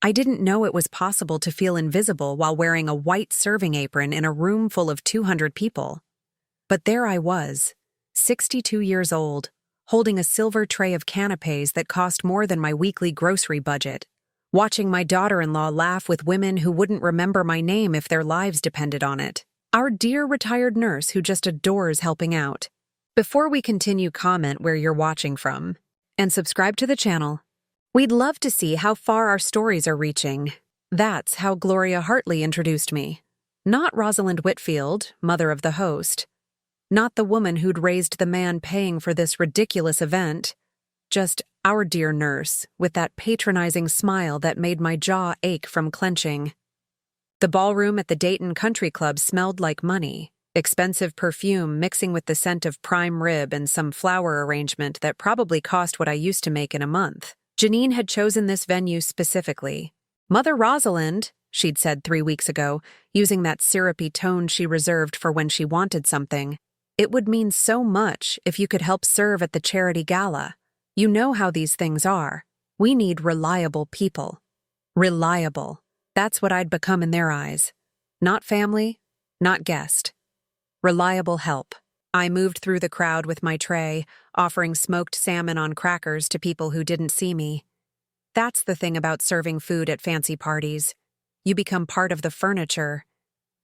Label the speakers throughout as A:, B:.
A: I didn't know it was possible to feel invisible while wearing a white serving apron in a room full of 200 people. But there I was, 62 years old, holding a silver tray of canapés that cost more than my weekly grocery budget, watching my daughter-in-law laugh with women who wouldn't remember my name if their lives depended on it. Our dear retired nurse who just adores helping out. Before we continue, comment where you're watching from, and subscribe to the channel. We'd love to see how far our stories are reaching. That's how Gloria Hartley introduced me. Not Rosalind Whitfield, mother of the host. Not the woman who'd raised the man paying for this ridiculous event. Just our dear nurse, with that patronizing smile that made my jaw ache from clenching. The ballroom at the Dayton Country Club smelled like money, expensive perfume mixing with the scent of prime rib and some flower arrangement that probably cost what I used to make in a month. Janine had chosen this venue specifically. Mother Rosalind, she'd said 3 weeks ago, using that syrupy tone she reserved for when she wanted something. It would mean so much if you could help serve at the charity gala. You know how these things are. We need reliable people. Reliable. That's what I'd become in their eyes. Not family, not guest. Reliable help. I moved through the crowd with my tray, offering smoked salmon on crackers to people who didn't see me. That's the thing about serving food at fancy parties. You become part of the furniture.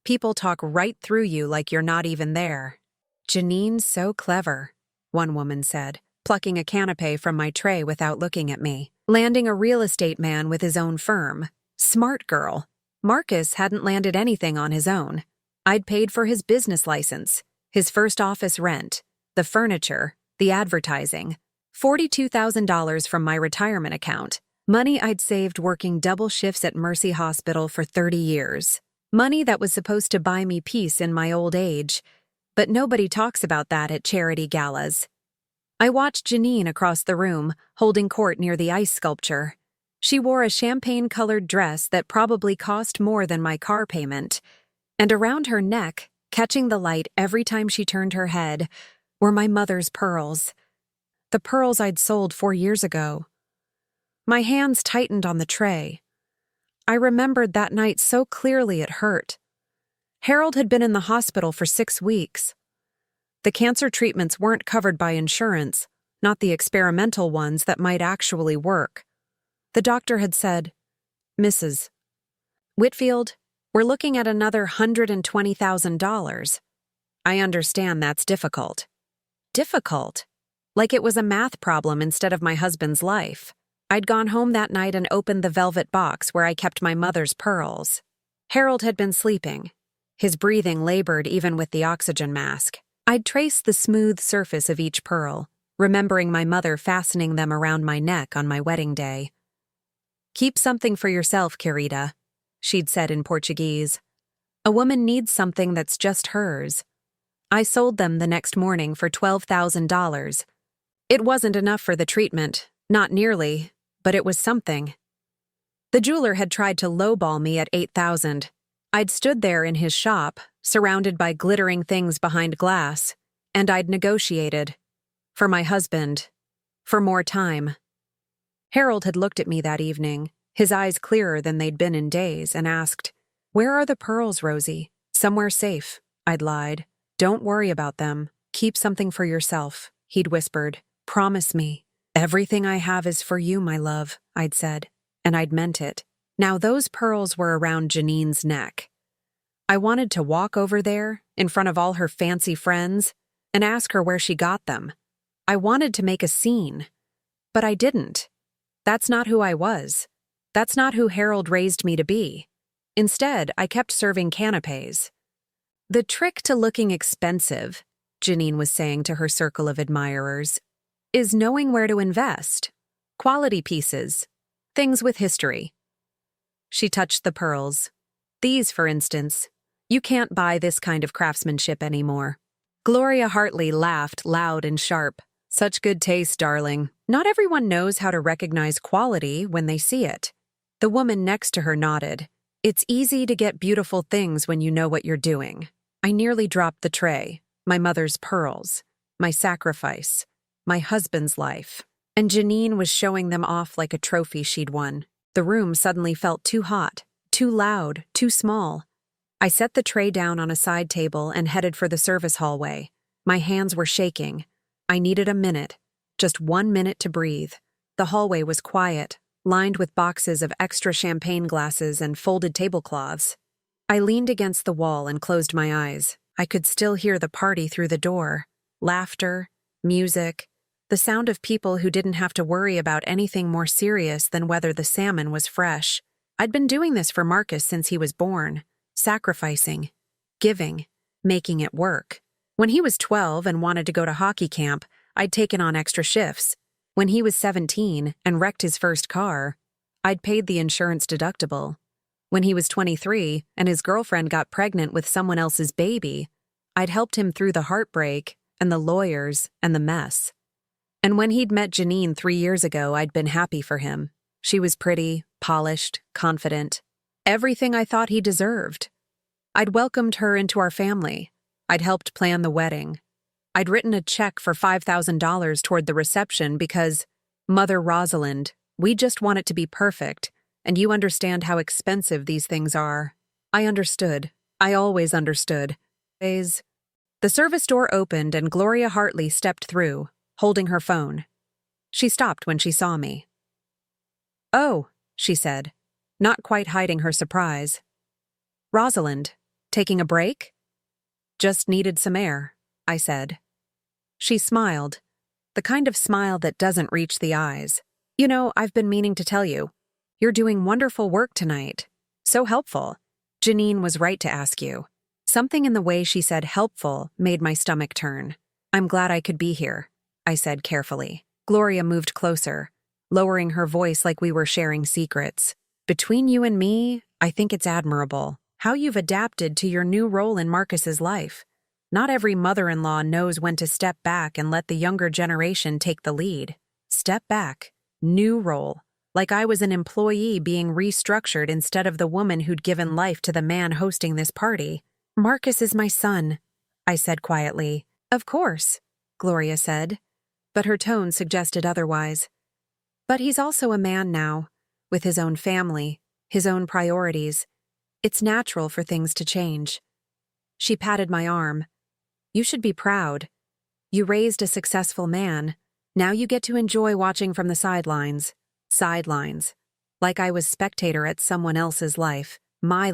A: People talk right through you like you're not even there. "Janine's so clever," one woman said, plucking a canapé from my tray without looking at me. Landing a real estate man with his own firm. Smart girl. Marcus hadn't landed anything on his own. I'd paid for his business license, his first office rent, the furniture, the advertising, $42,000 from my retirement account, money I'd saved working double shifts at Mercy Hospital for 30 years, money that was supposed to buy me peace in my old age, but nobody talks about that at charity galas. I watched Janine across the room, holding court near the ice sculpture. She wore a champagne-colored dress that probably cost more than my car payment, and around her neck, catching the light every time she turned her head, were my mother's pearls. The pearls I'd sold 4 years ago. My hands tightened on the tray. I remembered that night so clearly it hurt. Harold had been in the hospital for 6 weeks. The cancer treatments weren't covered by insurance, not the experimental ones that might actually work. The doctor had said, "Mrs. Whitfield, we're looking at another $120,000. I understand that's difficult." Difficult? Like it was a math problem instead of my husband's life. I'd gone home that night and opened the velvet box where I kept my mother's pearls. Harold had been sleeping. His breathing labored even with the oxygen mask. I'd traced the smooth surface of each pearl, remembering my mother fastening them around my neck on my wedding day. "Keep something for yourself, querida," she'd said in Portuguese. "A woman needs something that's just hers." I sold them the next morning for $12,000. It wasn't enough for the treatment, not nearly, but it was something. The jeweler had tried to lowball me at $8,000. I'd stood there in his shop, surrounded by glittering things behind glass, and I'd negotiated. For my husband. For more time. Harold had looked at me that evening, his eyes clearer than they'd been in days, and asked, "Where are the pearls, Rosie?" "Somewhere safe," I'd lied. "Don't worry about them. Keep something for yourself," he'd whispered. "Promise me." "Everything I have is for you, my love," I'd said, and I'd meant it. Now those pearls were around Janine's neck. I wanted to walk over there, in front of all her fancy friends, and ask her where she got them. I wanted to make a scene, but I didn't. That's not who I was. That's not who Harold raised me to be. Instead, I kept serving canapés. "The trick to looking expensive," Janine was saying to her circle of admirers, "is knowing where to invest. Quality pieces. Things with history." She touched the pearls. "These, for instance. You can't buy this kind of craftsmanship anymore." Gloria Hartley laughed loud and sharp. "Such good taste, darling. Not everyone knows how to recognize quality when they see it." The woman next to her nodded. "It's easy to get beautiful things when you know what you're doing." I nearly dropped the tray, my mother's pearls, my sacrifice, my husband's life, and Janine was showing them off like a trophy she'd won. The room suddenly felt too hot, too loud, too small. I set the tray down on a side table and headed for the service hallway. My hands were shaking. I needed a minute, just 1 minute to breathe. The hallway was quiet, lined with boxes of extra champagne glasses and folded tablecloths. I leaned against the wall and closed my eyes. I could still hear the party through the door. Laughter, music, the sound of people who didn't have to worry about anything more serious than whether the salmon was fresh. I'd been doing this for Marcus since he was born, sacrificing, giving, making it work. When he was 12 and wanted to go to hockey camp, I'd taken on extra shifts. When he was 17 and wrecked his first car, I'd paid the insurance deductible. When he was 23 and his girlfriend got pregnant with someone else's baby, I'd helped him through the heartbreak and the lawyers and the mess. And when he'd met Janine 3 years ago, I'd been happy for him. She was pretty, polished, confident. Everything I thought he deserved. I'd welcomed her into our family. I'd helped plan the wedding. I'd written a check for $5,000 toward the reception because, Mother Rosalind, we just want it to be perfect, and you understand how expensive these things are. I understood. I always understood. The service door opened and Gloria Hartley stepped through, holding her phone. She stopped when she saw me. "Oh," she said, not quite hiding her surprise. "Rosalind, taking a break?" "Just needed some air," I said. She smiled, the kind of smile that doesn't reach the eyes. "You know, I've been meaning to tell you. You're doing wonderful work tonight. So helpful. Janine was right to ask you." Something in the way she said helpful made my stomach turn. "I'm glad I could be here," I said carefully. Gloria moved closer, lowering her voice like we were sharing secrets. "Between you and me, I think it's admirable how you've adapted to your new role in Marcus's life. Not every mother-in-law knows when to step back and let the younger generation take the lead. Step back. New role. Like I was an employee being restructured instead of the woman who'd given life to the man hosting this party. Marcus is my son," I said quietly. "Of course," Gloria said, but her tone suggested otherwise. "But he's also a man now, with his own family, his own priorities. It's natural for things to change." She patted my arm. "You should be proud. You raised a successful man. Now you get to enjoy watching from the sidelines. Sidelines. Like I was spectator at someone else's life, my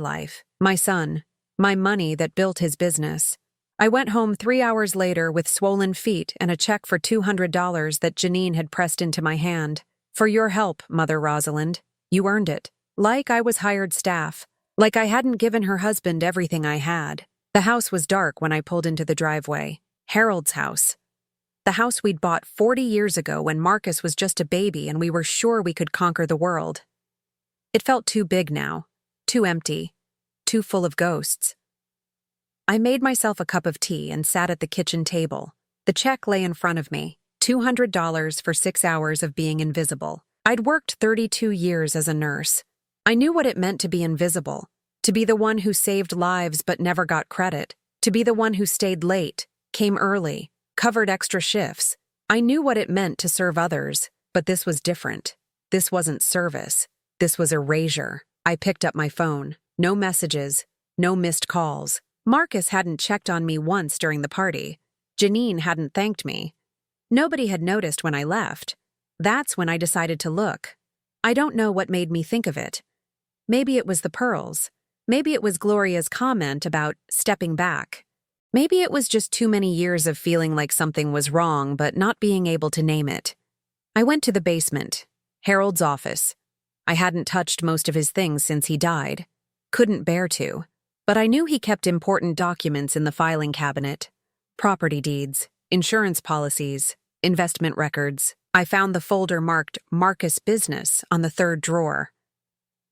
A: son, my money that built his business." I went home 3 hours later with swollen feet and a check for $200 that Janine had pressed into my hand. "For your help, Mother Rosalind. You earned it." Like I was hired staff. Like I hadn't given her husband everything I had. The house was dark when I pulled into the driveway. Harold's house. The house we'd bought 40 years ago when Marcus was just a baby and we were sure we could conquer the world. It felt too big now. Too empty. Too full of ghosts. I made myself a cup of tea and sat at the kitchen table. The check lay in front of me. $200 for 6 hours of being invisible. I'd worked 32 years as a nurse. I knew what it meant to be invisible. To be the one who saved lives but never got credit. To be the one who stayed late, came early, covered extra shifts. I knew what it meant to serve others, but this was different. This wasn't service. This was erasure. I picked up my phone. No messages. No missed calls. Marcus hadn't checked on me once during the party. Janine hadn't thanked me. Nobody had noticed when I left. That's when I decided to look. I don't know what made me think of it. Maybe it was the pearls. Maybe it was Gloria's comment about stepping back. Maybe it was just too many years of feeling like something was wrong but not being able to name it. I went to the basement, Harold's office. I hadn't touched most of his things since he died. Couldn't bear to. But I knew he kept important documents in the filing cabinet. Property deeds, insurance policies, investment records. I found the folder marked Marcus Business on the 3rd drawer.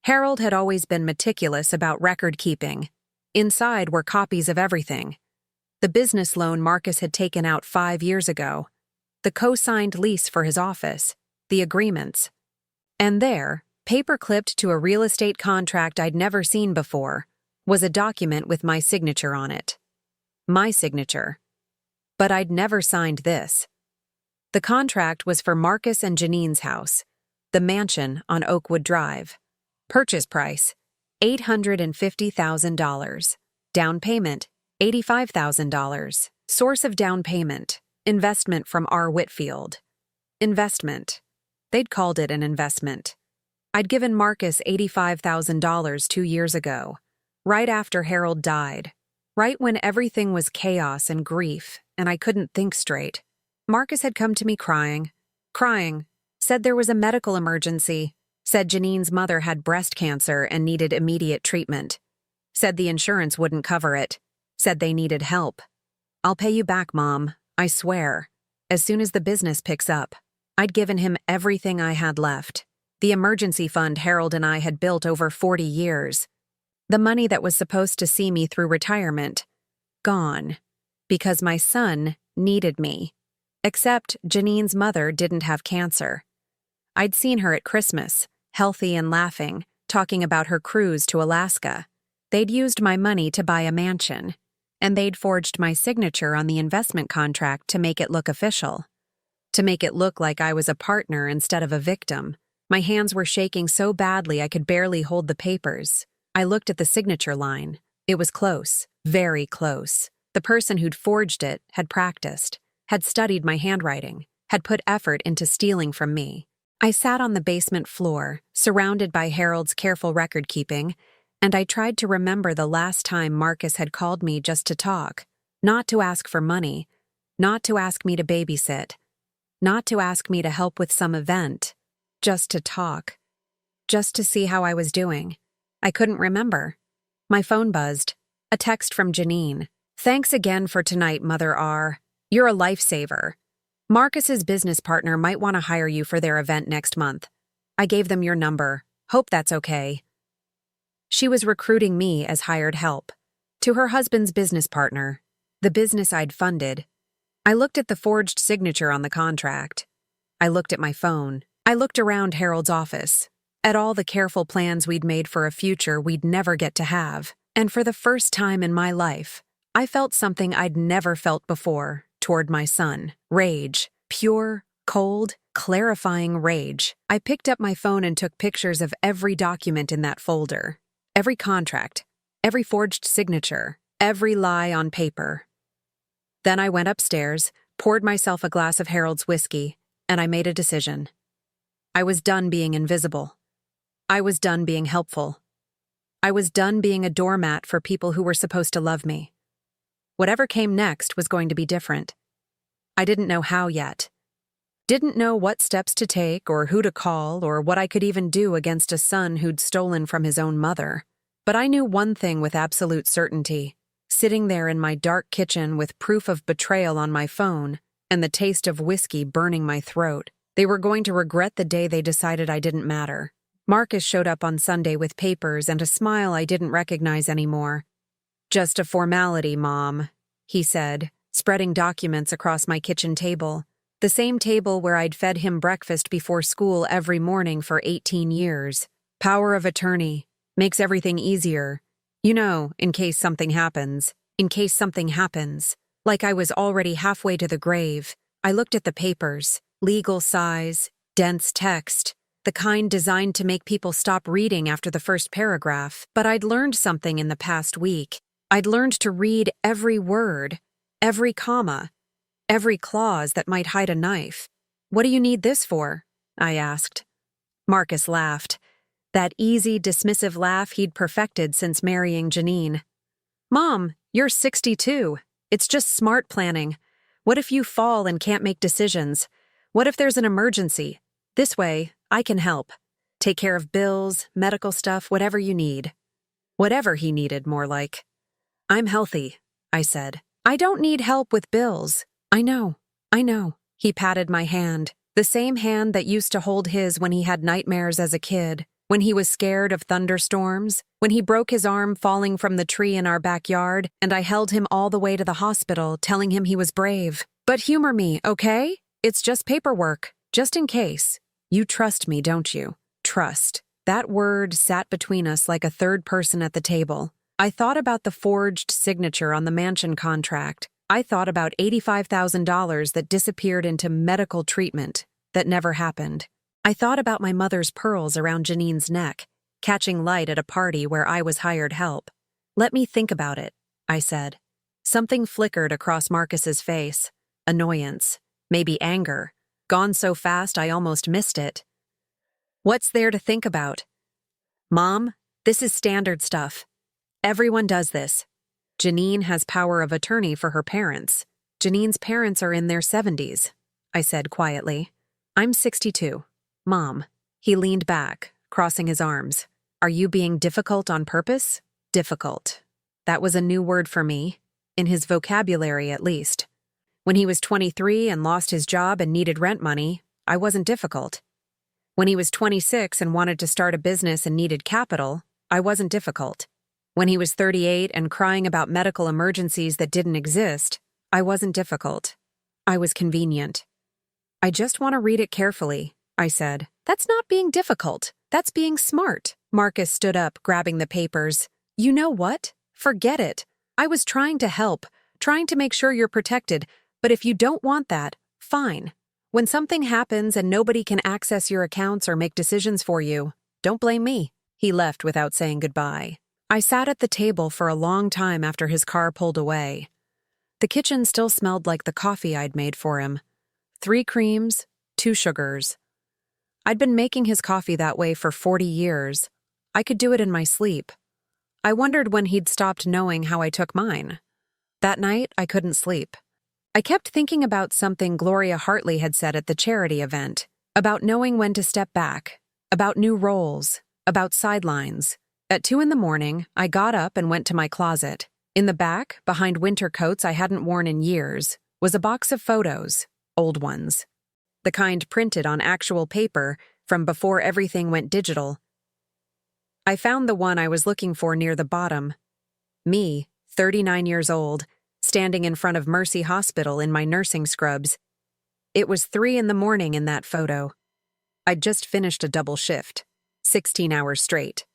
A: Harold had always been meticulous about record keeping. Inside were copies of everything. The business loan Marcus had taken out 5 years ago. The co-signed lease for his office. The agreements. And there, paper-clipped to a real estate contract I'd never seen before, was a document with my signature on it. My signature. But I'd never signed this. The contract was for Marcus and Janine's house. The mansion on Oakwood Drive. Purchase price, $850,000. Down payment, $85,000. Source of down payment, investment from R. Whitfield. Investment. They'd called it an investment. I'd given Marcus $85,000 2 years ago, right after Harold died, right when everything was chaos and grief, and I couldn't think straight. Marcus had come to me crying, said there was a medical emergency, said Janine's mother had breast cancer and needed immediate treatment, said the insurance wouldn't cover it, said they needed help. I'll pay you back, Mom, I swear. As soon as the business picks up. I'd given him everything I had left. The emergency fund Harold and I had built over 40 years. The money that was supposed to see me through retirement. Gone. Because my son needed me. Except Janine's mother didn't have cancer. I'd seen her at Christmas, healthy and laughing, talking about her cruise to Alaska. They'd used my money to buy a mansion, and they'd forged my signature on the investment contract to make it look official. To make it look like I was a partner instead of a victim. My hands were shaking so badly I could barely hold the papers. I looked at the signature line. It was close, very close. The person who'd forged it had practiced, had studied my handwriting, had put effort into stealing from me. I sat on the basement floor, surrounded by Harold's careful record-keeping, and I tried to remember the last time Marcus had called me just to talk, not to ask for money, not to ask me to babysit, not to ask me to help with some event, just to talk, just to see how I was doing. I couldn't remember. My phone buzzed. A text from Janine. Thanks again for tonight, Mother R. You're a lifesaver. Marcus's business partner might want to hire you for their event next month. I gave them your number. Hope that's okay. She was recruiting me as hired help. To her husband's business partner, the business I'd funded. I looked at the forged signature on the contract. I looked at my phone. I looked around Harold's office, at all the careful plans we'd made for a future we'd never get to have. And for the first time in my life, I felt something I'd never felt before toward my son. Rage. Pure, cold, clarifying rage. I picked up my phone and took pictures of every document in that folder. Every contract. Every forged signature. Every lie on paper. Then I went upstairs, poured myself a glass of Harold's whiskey, and I made a decision. I was done being invisible. I was done being helpful. I was done being a doormat for people who were supposed to love me. Whatever came next was going to be different. I didn't know how yet. Didn't know what steps to take or who to call or what I could even do against a son who'd stolen from his own mother. But I knew one thing with absolute certainty. Sitting there in my dark kitchen with proof of betrayal on my phone and the taste of whiskey burning my throat, they were going to regret the day they decided I didn't matter. Marcus showed up on Sunday with papers and a smile I didn't recognize anymore. Just a formality, Mom, he said, spreading documents across my kitchen table. The same table where I'd fed him breakfast before school every morning for 18 years. Power of attorney. Makes everything easier. You know, in case something happens. In case something happens. Like I was already halfway to the grave. I looked at the papers. Legal size. Dense text. The kind designed to make people stop reading after the first paragraph. But I'd learned something in the past week. I'd learned to read every word. Every comma. Every clause that might hide a knife. What do you need this for? I asked. Marcus laughed. That easy, dismissive laugh he'd perfected since marrying Janine. Mom, you're 62. It's just smart planning. What if you fall and can't make decisions? What if there's an emergency? This way, I can help. Take care of bills, medical stuff, whatever you need. Whatever he needed, more like. I'm healthy, I said. I don't need help with bills. I know. He patted my hand, the same hand that used to hold his when he had nightmares as a kid. When he was scared of thunderstorms, when he broke his arm falling from the tree in our backyard, and I held him all the way to the hospital, telling him he was brave. But humor me, okay? It's just paperwork, just in case. You trust me, don't you? Trust. That word sat between us like a third person at the table. I thought about the forged signature on the mansion contract. I thought about $85,000 that disappeared into medical treatment that never happened. I thought about my mother's pearls around Janine's neck, catching light at a party where I was hired help. "Let me think about it," I said. Something flickered across Marcus's face. Annoyance. Maybe anger. Gone so fast I almost missed it. "What's there to think about?" "Mom, this is standard stuff. Everyone does this. Janine has power of attorney for her parents. Janine's parents are in their 70s, I said quietly. "I'm 62. Mom." He leaned back, crossing his arms. "Are you being difficult on purpose?" Difficult. That was a new word for me, in his vocabulary at least. When he was 23 and lost his job and needed rent money, I wasn't difficult. When he was 26 and wanted to start a business and needed capital, I wasn't difficult. When he was 38 and crying about medical emergencies that didn't exist, I wasn't difficult. I was convenient. "I just want to read it carefully," I said. "That's not being difficult. That's being smart." Marcus stood up, grabbing the papers. "You know what? Forget it. I was trying to help, trying to make sure you're protected, but if you don't want that, fine. When something happens and nobody can access your accounts or make decisions for you, don't blame me." He left without saying goodbye. I sat at the table for a long time after his car pulled away. The kitchen still smelled like the coffee I'd made for him. 3 creams, 2 sugars. I'd been making his coffee that way for 40 years. I could do it in my sleep. I wondered when he'd stopped knowing how I took mine. That night, I couldn't sleep. I kept thinking about something Gloria Hartley had said at the charity event, about knowing when to step back, about new roles, about sidelines. At 2 a.m, I got up and went to my closet. In the back, behind winter coats I hadn't worn in years, was a box of photos, old ones. The kind printed on actual paper from before everything went digital. I found the one I was looking for near the bottom. Me, 39 years old, standing in front of Mercy Hospital in my nursing scrubs. It was 3 a.m. in that photo. I'd just finished a double shift, 16 hours straight.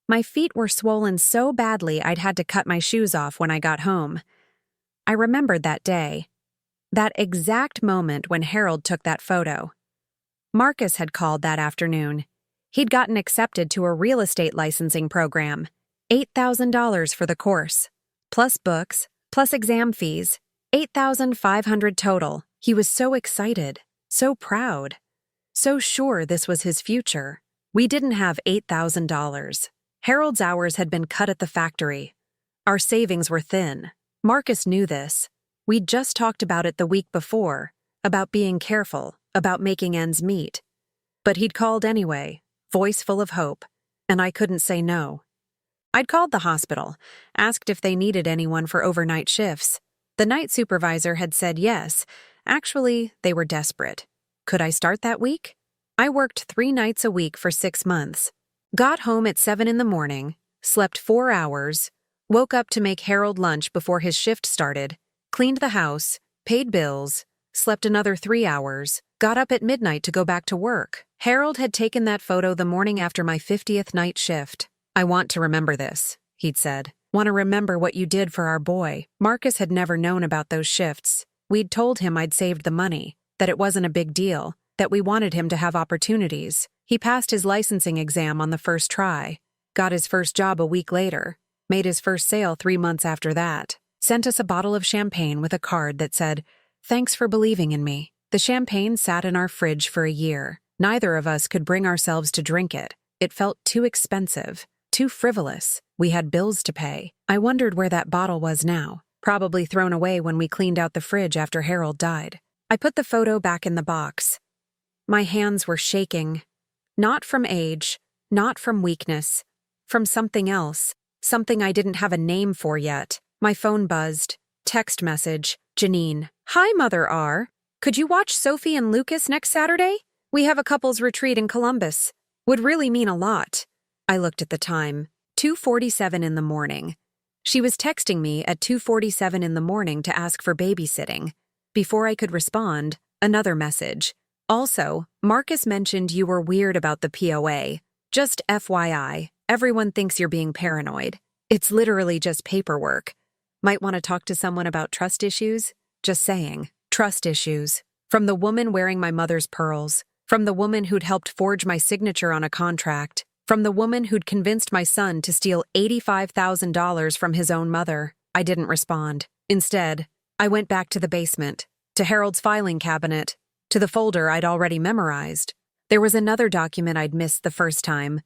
A: My feet were swollen so badly I'd had to cut my shoes off when I got home. I remembered that day, that exact moment when Harold took that photo. Marcus had called that afternoon. He'd gotten accepted to a real estate licensing program, $8,000 for the course, plus books, plus exam fees, $8,500 total. He was so excited, so proud, so sure this was his future. We didn't have $8,000. Harold's hours had been cut at the factory. Our savings were thin. Marcus knew this. We'd just talked about it the week before, about being careful, about making ends meet. But he'd called anyway, voice full of hope, and I couldn't say no. I'd called the hospital, asked if they needed anyone for overnight shifts. The night supervisor had said yes. Actually, they were desperate. Could I start that week? I worked 3 nights a week for 6 months. Got home at 7 a.m, slept 4 hours, woke up to make Harold lunch before his shift started, cleaned the house, paid bills, slept another 3 hours, got up at midnight to go back to work. Harold had taken that photo the morning after my 50th night shift. "I want to remember this," he'd said. "Want to remember what you did for our boy." Marcus had never known about those shifts. We'd told him I'd saved the money, that it wasn't a big deal, that we wanted him to have opportunities. He passed his licensing exam on the first try, got his first job a week later, made his first sale 3 months after that, sent us a bottle of champagne with a card that said, "Thanks for believing in me." The champagne sat in our fridge for a year. Neither of us could bring ourselves to drink it. It felt too expensive, too frivolous. We had bills to pay. I wondered where that bottle was now, probably thrown away when we cleaned out the fridge after Harold died. I put the photo back in the box. My hands were shaking. Not from age, not from weakness, from something else, something I didn't have a name for yet. My phone buzzed. Text message, Janine. "Hi, Mother R. Could you watch Sophie and Lucas next Saturday? We have a couples retreat in Columbus. Would really mean a lot." I looked at the time, 2:47 in the morning. She was texting me at 2:47 in the morning to ask for babysitting. Before I could respond, another message. "Also, Marcus mentioned you were weird about the POA. Just FYI, everyone thinks you're being paranoid. It's literally just paperwork. Might want to talk to someone about trust issues? Just saying. Trust issues. From the woman wearing my mother's pearls, From the woman who'd helped forge my signature on a contract. From the woman who'd convinced my son to steal $85,000 from his own mother. I didn't respond. Instead, I went back to the basement, to Harold's filing cabinet, to the folder I'd already memorized. There was another document I'd missed the first time,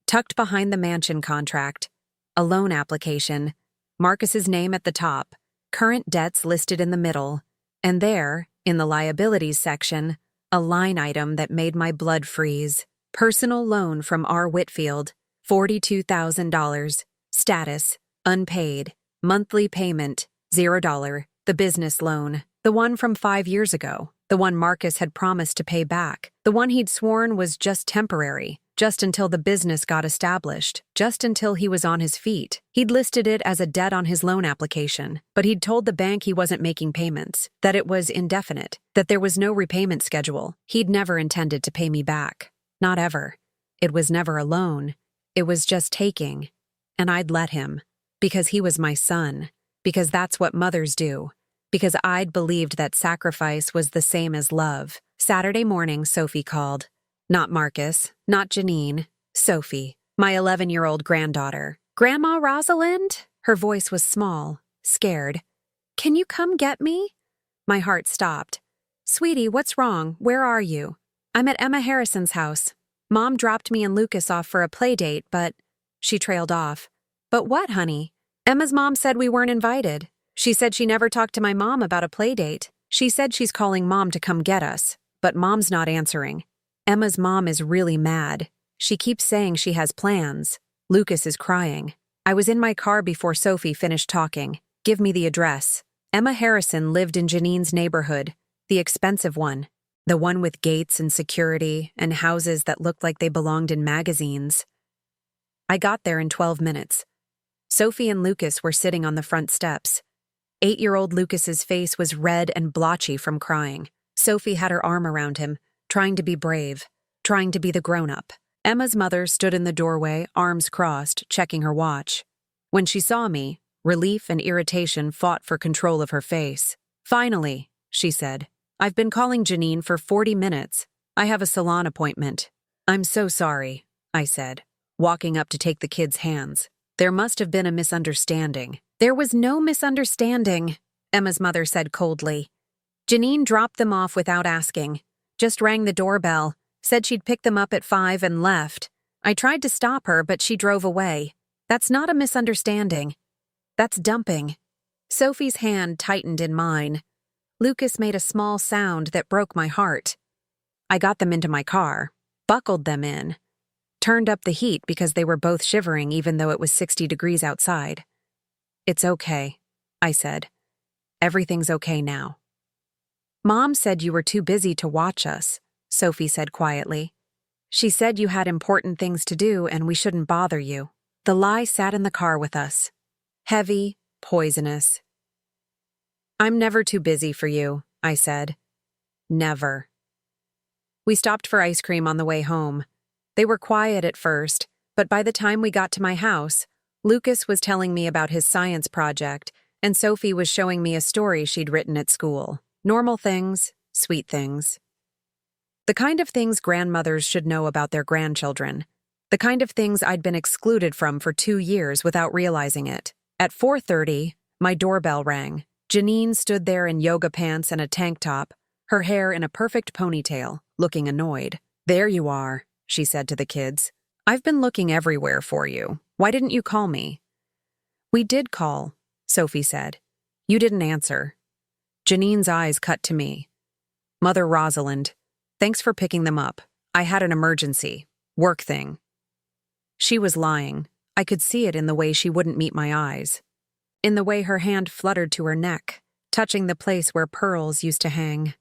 A: tucked behind the mansion contract, a loan application, Marcus's name at the top, current debts listed in the middle, and there, in the liabilities section, a line item that made my blood freeze. Personal loan from R. Whitfield, $42,000. Status, unpaid. Monthly payment, $0. The business loan, the one from 5 years ago, the one Marcus had promised to pay back, the one he'd sworn was just temporary, just until the business got established, just until he was on his feet. He'd listed it as a debt on his loan application, but he'd told the bank he wasn't making payments, that it was indefinite, that there was no repayment schedule. He'd never intended to pay me back. Not ever. It was never a loan. It was just taking. And I'd let him. Because he was my son. Because that's what mothers do. Because I'd believed that sacrifice was the same as love. Saturday morning, Sophie called. Not Marcus, not Janine. Sophie, my 11-year-old granddaughter. Grandma Rosalind? Her voice was small, scared. Can you come get me? My heart stopped. Sweetie, what's wrong? Where are you? I'm at Emma Harrison's house. Mom dropped me and Lucas off for a play date, but... She trailed off. But what, honey? Emma's mom said we weren't invited. She said she never talked to my mom about a play date. She said she's calling Mom to come get us, but Mom's not answering. Emma's mom is really mad. She keeps saying she has plans. Lucas is crying. I was in my car before Sophie finished talking. Give me the address. Emma Harrison lived in Janine's neighborhood, the expensive one. The one with gates and security and houses that looked like they belonged in magazines. I got there in 12 minutes. Sophie and Lucas were sitting on the front steps. 8-year-old Lucas's face was red and blotchy from crying. Sophie had her arm around him, trying to be brave, trying to be the grown-up. Emma's mother stood in the doorway, arms crossed, checking her watch. When she saw me, relief and irritation fought for control of her face. Finally, she said. I've been calling Janine for 40 minutes. I have a salon appointment. I'm so sorry, I said, walking up to take the kids' hands. There must have been a misunderstanding. There was no misunderstanding, Emma's mother said coldly. Janine dropped them off without asking. Just rang the doorbell, said she'd pick them up at 5 and left. I tried to stop her, but she drove away. That's not a misunderstanding. That's dumping. Sophie's hand tightened in mine. Lucas made a small sound that broke my heart. I got them into my car, buckled them in, turned up the heat because they were both shivering even though it was 60 degrees outside. It's okay, I said. Everything's okay now. Mom said you were too busy to watch us, Sophie said quietly. She said you had important things to do and we shouldn't bother you. The lie sat in the car with us. Heavy, poisonous. I'm never too busy for you, I said. Never. We stopped for ice cream on the way home. They were quiet at first, but by the time we got to my house, Lucas was telling me about his science project, and Sophie was showing me a story she'd written at school. Normal things, sweet things. The kind of things grandmothers should know about their grandchildren. The kind of things I'd been excluded from for 2 years without realizing it. At 4:30, my doorbell rang. Janine stood there in yoga pants and a tank top, her hair in a perfect ponytail, looking annoyed. There you are, she said to the kids. I've been looking everywhere for you. Why didn't you call me? We did call, Sophie said. You didn't answer. Janine's eyes cut to me. Mother Rosalind, thanks for picking them up. I had an emergency. Work thing. She was lying. I could see it in the way she wouldn't meet my eyes. In the way her hand fluttered to her neck, touching the place where pearls used to hang.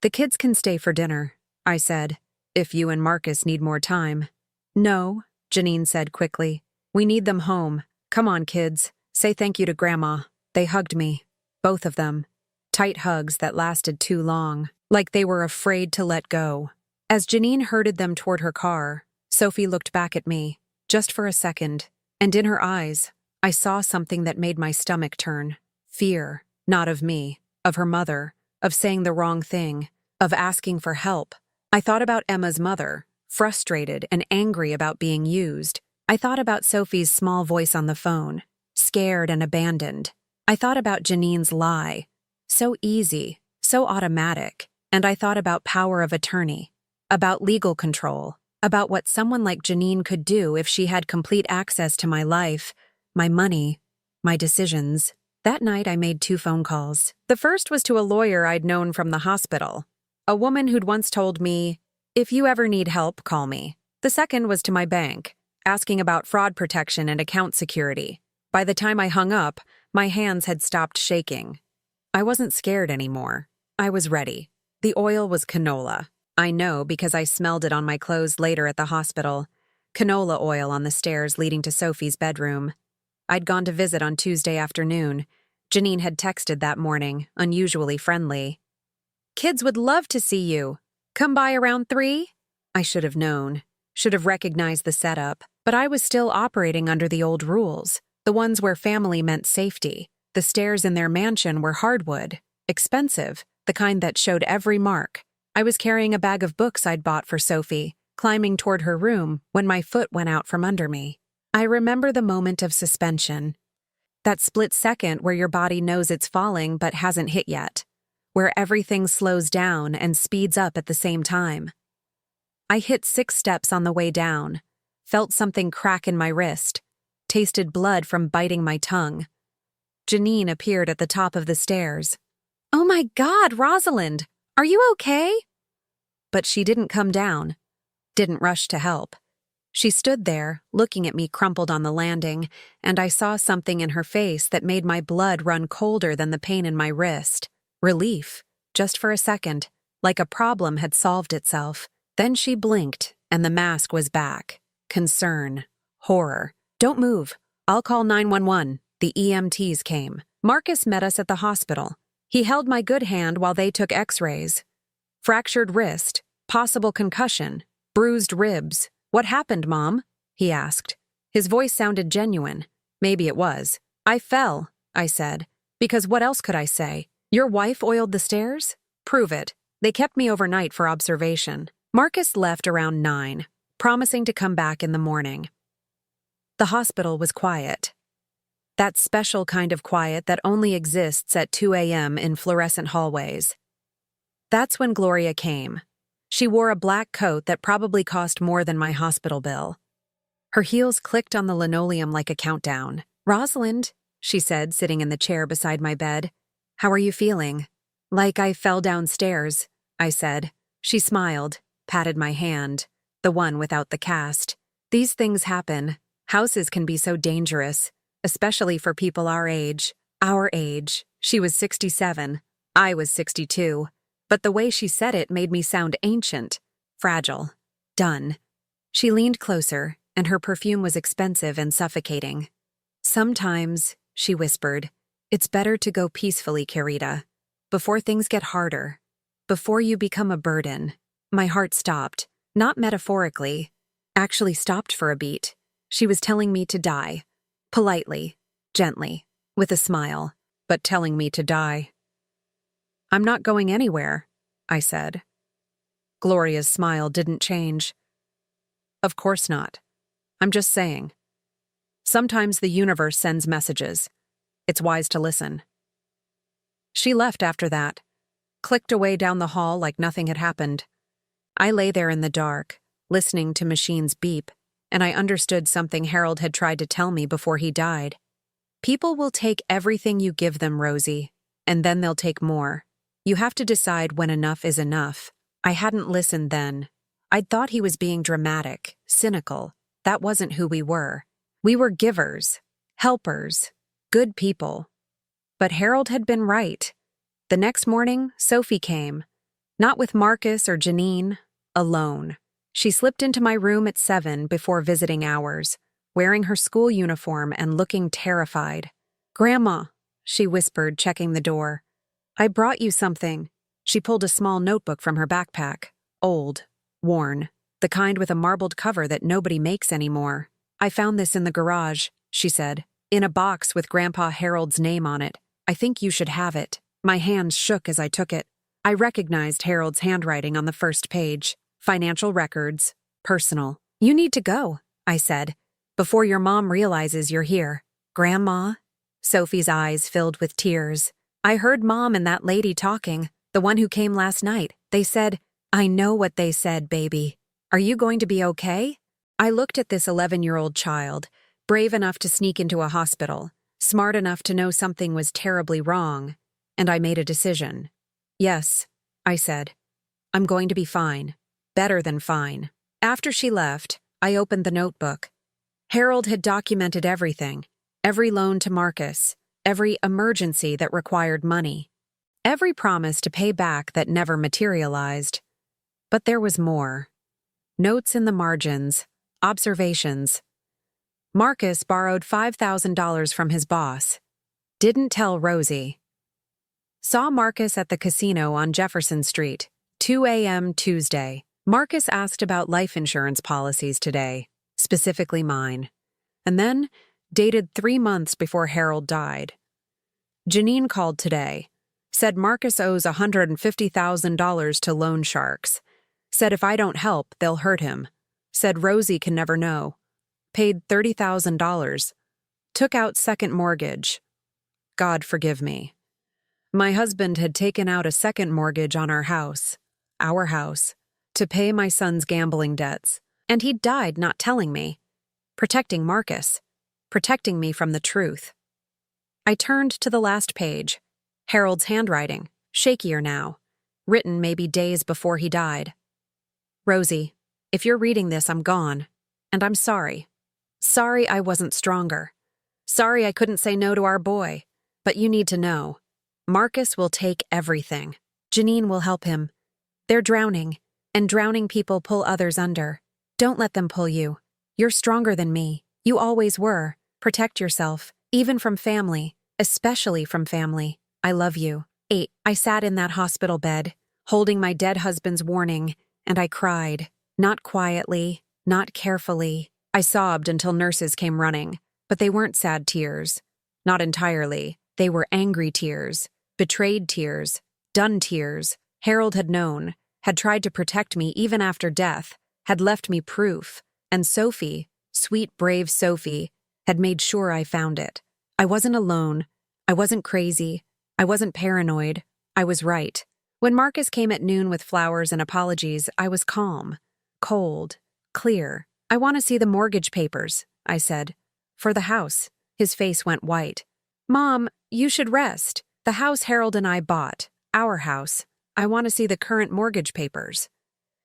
A: The kids can stay for dinner, I said, if you and Marcus need more time. No, Janine said quickly. We need them home. Come on, kids. Say thank you to Grandma. They hugged me. Both of them. Tight hugs that lasted too long, like they were afraid to let go. As Janine herded them toward her car, Sophie looked back at me, just for a second, and in her eyes, I saw something that made my stomach turn. Fear, not of me, of her mother, of saying the wrong thing, of asking for help, I thought about Emma's mother, frustrated and angry about being used. I thought about Sophie's small voice on the phone, scared and abandoned. I thought about Janine's lie, so easy, so automatic. And I thought about power of attorney, about legal control, about what someone like Janine could do if she had complete access to my life, my money, my decisions. That night I made 2 phone calls. The first was to a lawyer I'd known from the hospital, a woman who'd once told me, "If you ever need help, call me." The second was to my bank, asking about fraud protection and account security. By the time I hung up, my hands had stopped shaking. I wasn't scared anymore. I was ready. The oil was canola. I know because I smelled it on my clothes later at the hospital. Canola oil on the stairs leading to Sophie's bedroom. I'd gone to visit on Tuesday afternoon. Janine had texted that morning, unusually friendly. "Kids would love to see you. Come by around 3?" I should have known, should have recognized the setup, but I was still operating under the old rules, the ones where family meant safety. The stairs in their mansion were hardwood, expensive, the kind that showed every mark. I was carrying a bag of books I'd bought for Sophie, climbing toward her room when my foot went out from under me. I remember the moment of suspension. That split second where your body knows it's falling but hasn't hit yet, where everything slows down and speeds up at the same time. I hit 6 steps on the way down, felt something crack in my wrist, tasted blood from biting my tongue. Janine appeared at the top of the stairs. "Oh my God, Rosalind! Are you okay?" But she didn't come down, didn't rush to help. She stood there, looking at me crumpled on the landing, and I saw something in her face that made my blood run colder than the pain in my wrist. Relief, just for a second, like a problem had solved itself. Then she blinked, and the mask was back. Concern, horror. "Don't move. I'll call 911. The EMTs came. Marcus met us at the hospital. He held my good hand while they took x-rays. Fractured wrist, possible concussion, bruised ribs. What happened, Mom?" he asked. His voice sounded genuine. Maybe it was. "I fell," I said. "Because what else could I say? Your wife oiled the stairs? Prove it. They kept me overnight for observation." Marcus left around 9, promising to come back in the morning. The hospital was quiet. That special kind of quiet that only exists at 2 a.m. in fluorescent hallways. That's when Gloria came. She wore a black coat that probably cost more than my hospital bill. Her heels clicked on the linoleum like a countdown. "Rosalind," she said, sitting in the chair beside my bed. "How are you feeling?" "Like I fell downstairs," I said. She smiled, patted my hand, the one without the cast. "These things happen. Houses can be so dangerous, especially for people our age." Our age. She was 67. I was 62. But the way she said it made me sound ancient, fragile, done. She leaned closer, and her perfume was expensive and suffocating. "Sometimes," she whispered, "it's better to go peacefully, Carita, before things get harder, before you become a burden." My heart stopped, not metaphorically, actually stopped for a beat. She was telling me to die, politely, gently, with a smile, but telling me to die. "I'm not going anywhere," I said. Gloria's smile didn't change. "Of course not. I'm just saying. Sometimes the universe sends messages. It's wise to listen." She left after that, clicked away down the hall like nothing had happened. I lay there in the dark, listening to machines beep, and I understood something Harold had tried to tell me before he died. People will take everything you give them, Rosie, and then they'll take more. You have to decide when enough is enough. I hadn't listened then. I'd thought he was being dramatic, cynical. That wasn't who we were. We were givers, helpers, good people. But Harold had been right. The next morning, Sophie came. Not with Marcus or Janine, alone. She slipped into my room at 7 before visiting hours, wearing her school uniform and looking terrified. "Grandma," she whispered, checking the door. "I brought you something." She pulled a small notebook from her backpack, old, worn, the kind with a marbled cover that nobody makes anymore. "I found this in the garage," she said, "in a box with Grandpa Harold's name on it. I think you should have it." My hands shook as I took it. I recognized Harold's handwriting on the first page. financial records, personal. You need to go, I said, before your mom realizes you're here. Grandma? Sophie's eyes filled with tears. I heard Mom and that lady talking, the one who came last night. They said, I know what they said, baby. Are you going to be okay? I looked at this 11-year-old child, brave enough to sneak into a hospital, smart enough to know something was terribly wrong, and I made a decision. Yes, I said. I'm going to be fine. Better than fine. After she left, I opened the notebook. Harold had documented everything. Every loan to Marcus, every emergency that required money, every promise to pay back that never materialized. But there was more. Notes in the margins, observations. Marcus borrowed $5,000 from his boss. Didn't tell Rosie. Saw Marcus at the casino on Jefferson Street, 2 a.m. Tuesday. Marcus asked about life insurance policies today, specifically mine. And then dated 3 months before Harold died. Janine called today. Said Marcus owes $150,000 to loan sharks. Said if I don't help, they'll hurt him. Said Rosie can never know. Paid $30,000. Took out second mortgage. God forgive me. My husband had taken out a second mortgage on our house, to pay my son's gambling debts. And he'd died not telling me. Protecting Marcus. Protecting me from the truth. I turned to the last page. Harold's handwriting, shakier now. Written maybe days before he died. Rosie, if you're reading this, I'm gone. And I'm sorry. Sorry I wasn't stronger. Sorry I couldn't say no to our boy. But you need to know. Marcus will take everything. Janine will help him. They're drowning, and drowning people pull others under. Don't let them pull you. You're stronger than me. You always were. Protect yourself, even from family, especially from family. I love you. 8. I sat in that hospital bed, holding my dead husband's warning, and I cried. Not quietly, not carefully. I sobbed until nurses came running, but they weren't sad tears. Not entirely. They were angry tears, betrayed tears, done tears. Harold had known, had tried to protect me even after death, had left me proof, and Sophie, sweet, brave Sophie, had made sure I found it. I wasn't alone. I wasn't crazy. I wasn't paranoid. I was right. When Marcus came at noon with flowers and apologies, I was calm, cold, clear. I want to see the mortgage papers, I said. For the house. His face went white. Mom, you should rest. The house Harold and I bought. Our house. I want to see the current mortgage papers.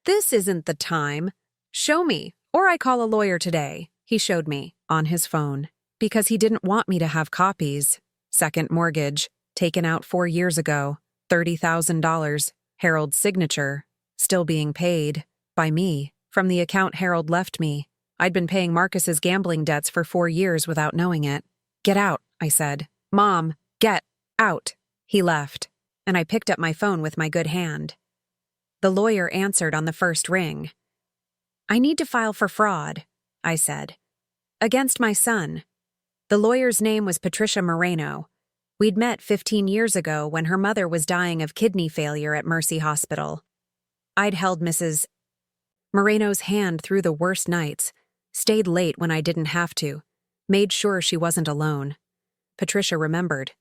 A: This isn't the time. Show me, or I call a lawyer today. He showed me, on his phone. Because he didn't want me to have copies. Second mortgage, taken out 4 years ago. $30,000. Harold's signature. Still being paid. By me. From the account Harold left me. I'd been paying Marcus's gambling debts for 4 years without knowing it. Get out, I said. Mom, get out. He left, and I picked up my phone with my good hand. The lawyer answered on the first ring. I need to file for fraud, I said. Against my son. The lawyer's name was Patricia Moreno. We'd met 15 years ago when her mother was dying of kidney failure at Mercy Hospital. I'd held Mrs. Moreno's hand through the worst nights, stayed late when I didn't have to, made sure she wasn't alone. Patricia remembered.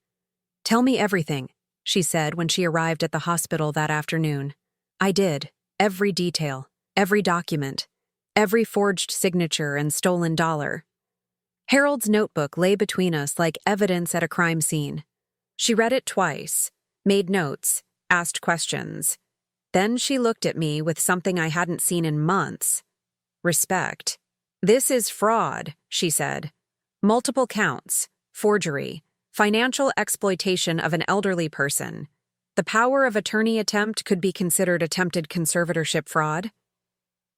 A: Tell me everything, she said when she arrived at the hospital that afternoon. I did, every detail, every document, every forged signature and stolen dollar. Harold's notebook lay between us like evidence at a crime scene. She read it twice, made notes, asked questions. Then she looked at me with something I hadn't seen in months. Respect. This is fraud, she said. Multiple counts, forgery, financial exploitation of an elderly person. The power of attorney attempt could be considered attempted conservatorship fraud.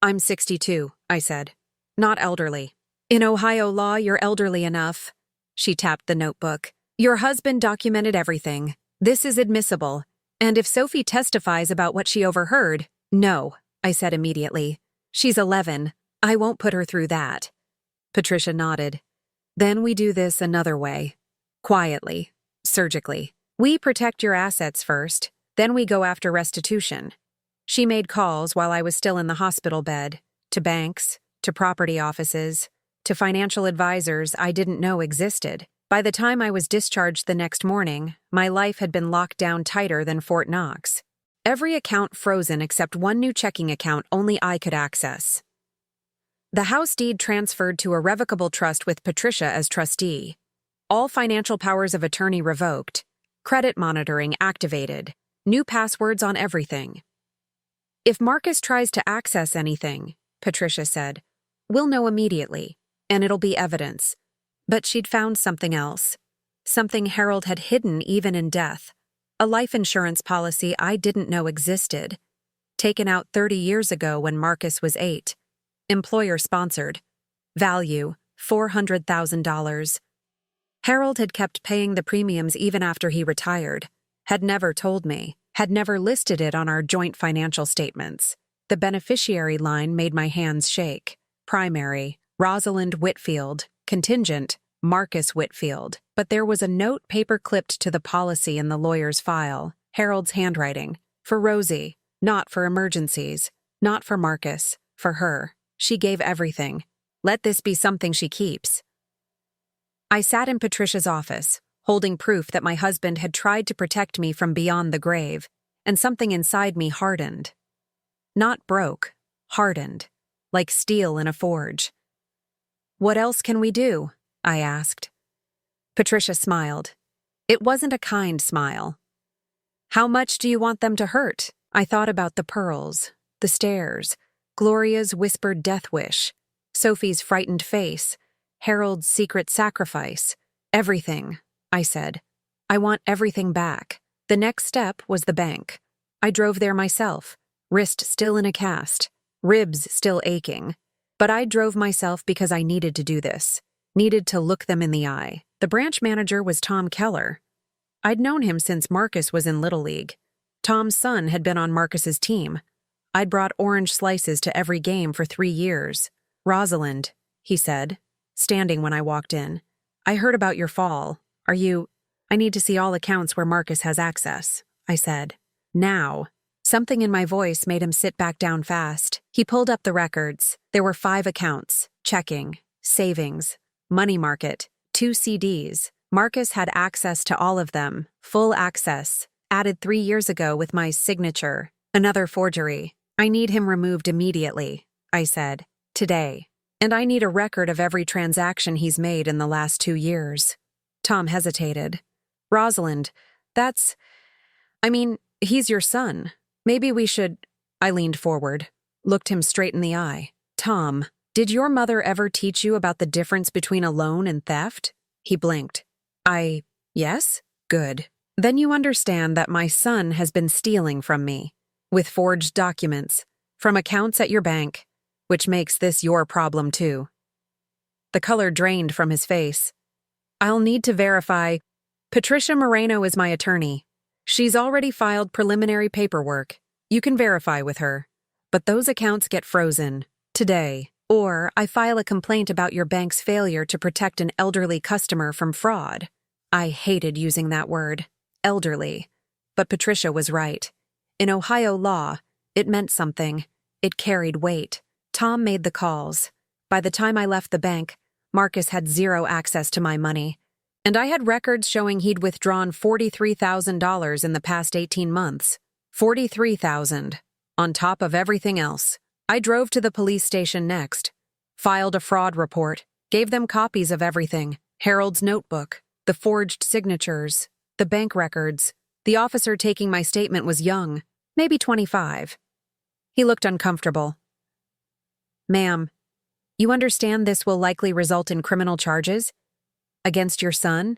A: I'm 62, I said. Not elderly. In Ohio law, you're elderly enough. She tapped the notebook. Your husband documented everything. This is admissible. And if Sophie testifies about what she overheard, no, I said immediately. She's 11. I won't put her through that. Patricia nodded. Then we do this another way. Quietly. Surgically. We protect your assets first, then we go after restitution. She made calls while I was still in the hospital bed, to banks, to property offices, to financial advisors I didn't know existed. By the time I was discharged the next morning, my life had been locked down tighter than Fort Knox. Every account frozen except one new checking account only I could access. The house deed transferred to a revocable trust with Patricia as trustee. All financial powers of attorney revoked. Credit monitoring activated. New passwords on everything. If Marcus tries to access anything, Patricia said, we'll know immediately, and it'll be evidence. But she'd found something else. Something Harold had hidden even in death. A life insurance policy I didn't know existed. Taken out 30 years ago when Marcus was 8. Employer-sponsored. Value, $400,000. Harold had kept paying the premiums even after he retired. Had never told me. Had never listed it on our joint financial statements. The beneficiary line made my hands shake. Primary, Rosalind Whitfield. Contingent, Marcus Whitfield. But there was a note paper-clipped to the policy in the lawyer's file. Harold's handwriting. For Rosie. Not for emergencies. Not for Marcus. For her. She gave everything. Let this be something she keeps. I sat in Patricia's office, holding proof that my husband had tried to protect me from beyond the grave, and something inside me hardened. Not broke, hardened, like steel in a forge. What else can we do? I asked. Patricia smiled. It wasn't a kind smile. How much do you want them to hurt? I thought about the pearls, the stairs, Gloria's whispered death wish, Sophie's frightened face, Harold's secret sacrifice. Everything, I said. I want everything back. The next step was the bank. I drove there myself, wrist still in a cast, ribs still aching. But I drove myself because I needed to do this, needed to look them in the eye. The branch manager was Tom Keller. I'd known him since Marcus was in Little League. Tom's son had been on Marcus's team. I'd brought orange slices to every game for 3 years. Rosalind, he said, standing when I walked in. I heard about your fall. I need to see all accounts where Marcus has access, I said. Now. Something in my voice made him sit back down fast. He pulled up the records. There were 5 accounts, checking, savings, money market, 2 CDs. Marcus had access to all of them, full access, added 3 years ago with my signature. Another forgery. I need him removed immediately, I said. Today. And I need a record of every transaction he's made in the last 2 years. Tom hesitated. Rosalind, he's your son. Maybe we should... I leaned forward, looked him straight in the eye. Tom, did your mother ever teach you about the difference between a loan and theft? He blinked. Yes? Good. Then you understand that my son has been stealing from me, with forged documents, from accounts at your bank, which makes this your problem too. The color drained from his face. I'll need to verify. Patricia Moreno is my attorney. She's already filed preliminary paperwork. You can verify with her. But those accounts get frozen. Today. Or I file a complaint about your bank's failure to protect an elderly customer from fraud. I hated using that word. Elderly. But Patricia was right. In Ohio law, it meant something. It carried weight. Tom made the calls. By the time I left the bank, Marcus had 0 access to my money. And I had records showing he'd withdrawn $43,000 in the past 18 months. $43,000, on top of everything else. I drove to the police station next, filed a fraud report, gave them copies of everything, Harold's notebook, the forged signatures, the bank records. The officer taking my statement was young, maybe 25. He looked uncomfortable. Ma'am, you understand this will likely result in criminal charges? Against your son?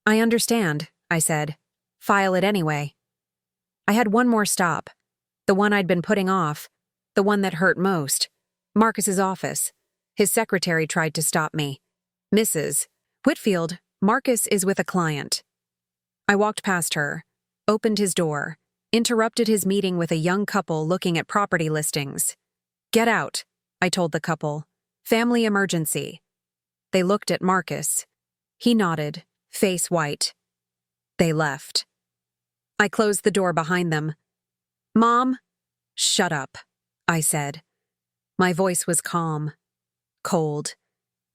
A: I understand, I said. File it anyway. I had one more stop. The one I'd been putting off. The one that hurt most. Marcus's office. His secretary tried to stop me. Mrs. Whitfield, Marcus is with a client. I walked past her, opened his door, interrupted his meeting with a young couple looking at property listings. Get out, I told the couple. Family emergency. They looked at Marcus. He nodded, face white. They left. I closed the door behind them. Mom, Shut up, I said. My voice was calm, cold.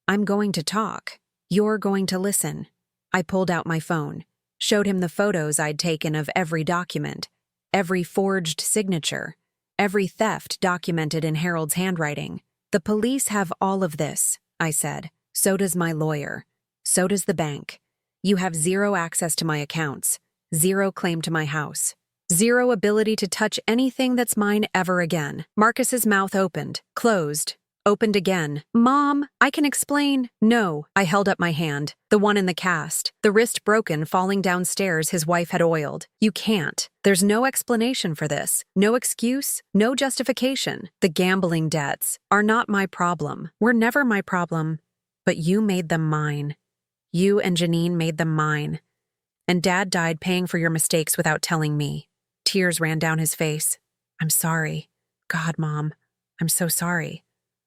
A: I'm going to talk. You're going to listen. I pulled out my phone, showed him the photos I'd taken of every document, every forged signature, every theft documented in Harold's handwriting. The police have all of this, I said. So does my lawyer. So does the bank. You have zero access to my accounts, zero claim to my house, zero ability to touch anything that's mine ever again. Marcus's mouth opened, closed, opened again. Mom, I can explain. No, I held up my hand, the one in the cast, the wrist broken falling downstairs his wife had oiled. You can't. There's no explanation for this, no excuse, no justification. The gambling debts are not my problem, were never my problem, but you made them mine. You and Janine made them mine. And Dad died paying for your mistakes without telling me. Tears ran down his face. I'm sorry. God, Mom, I'm so sorry.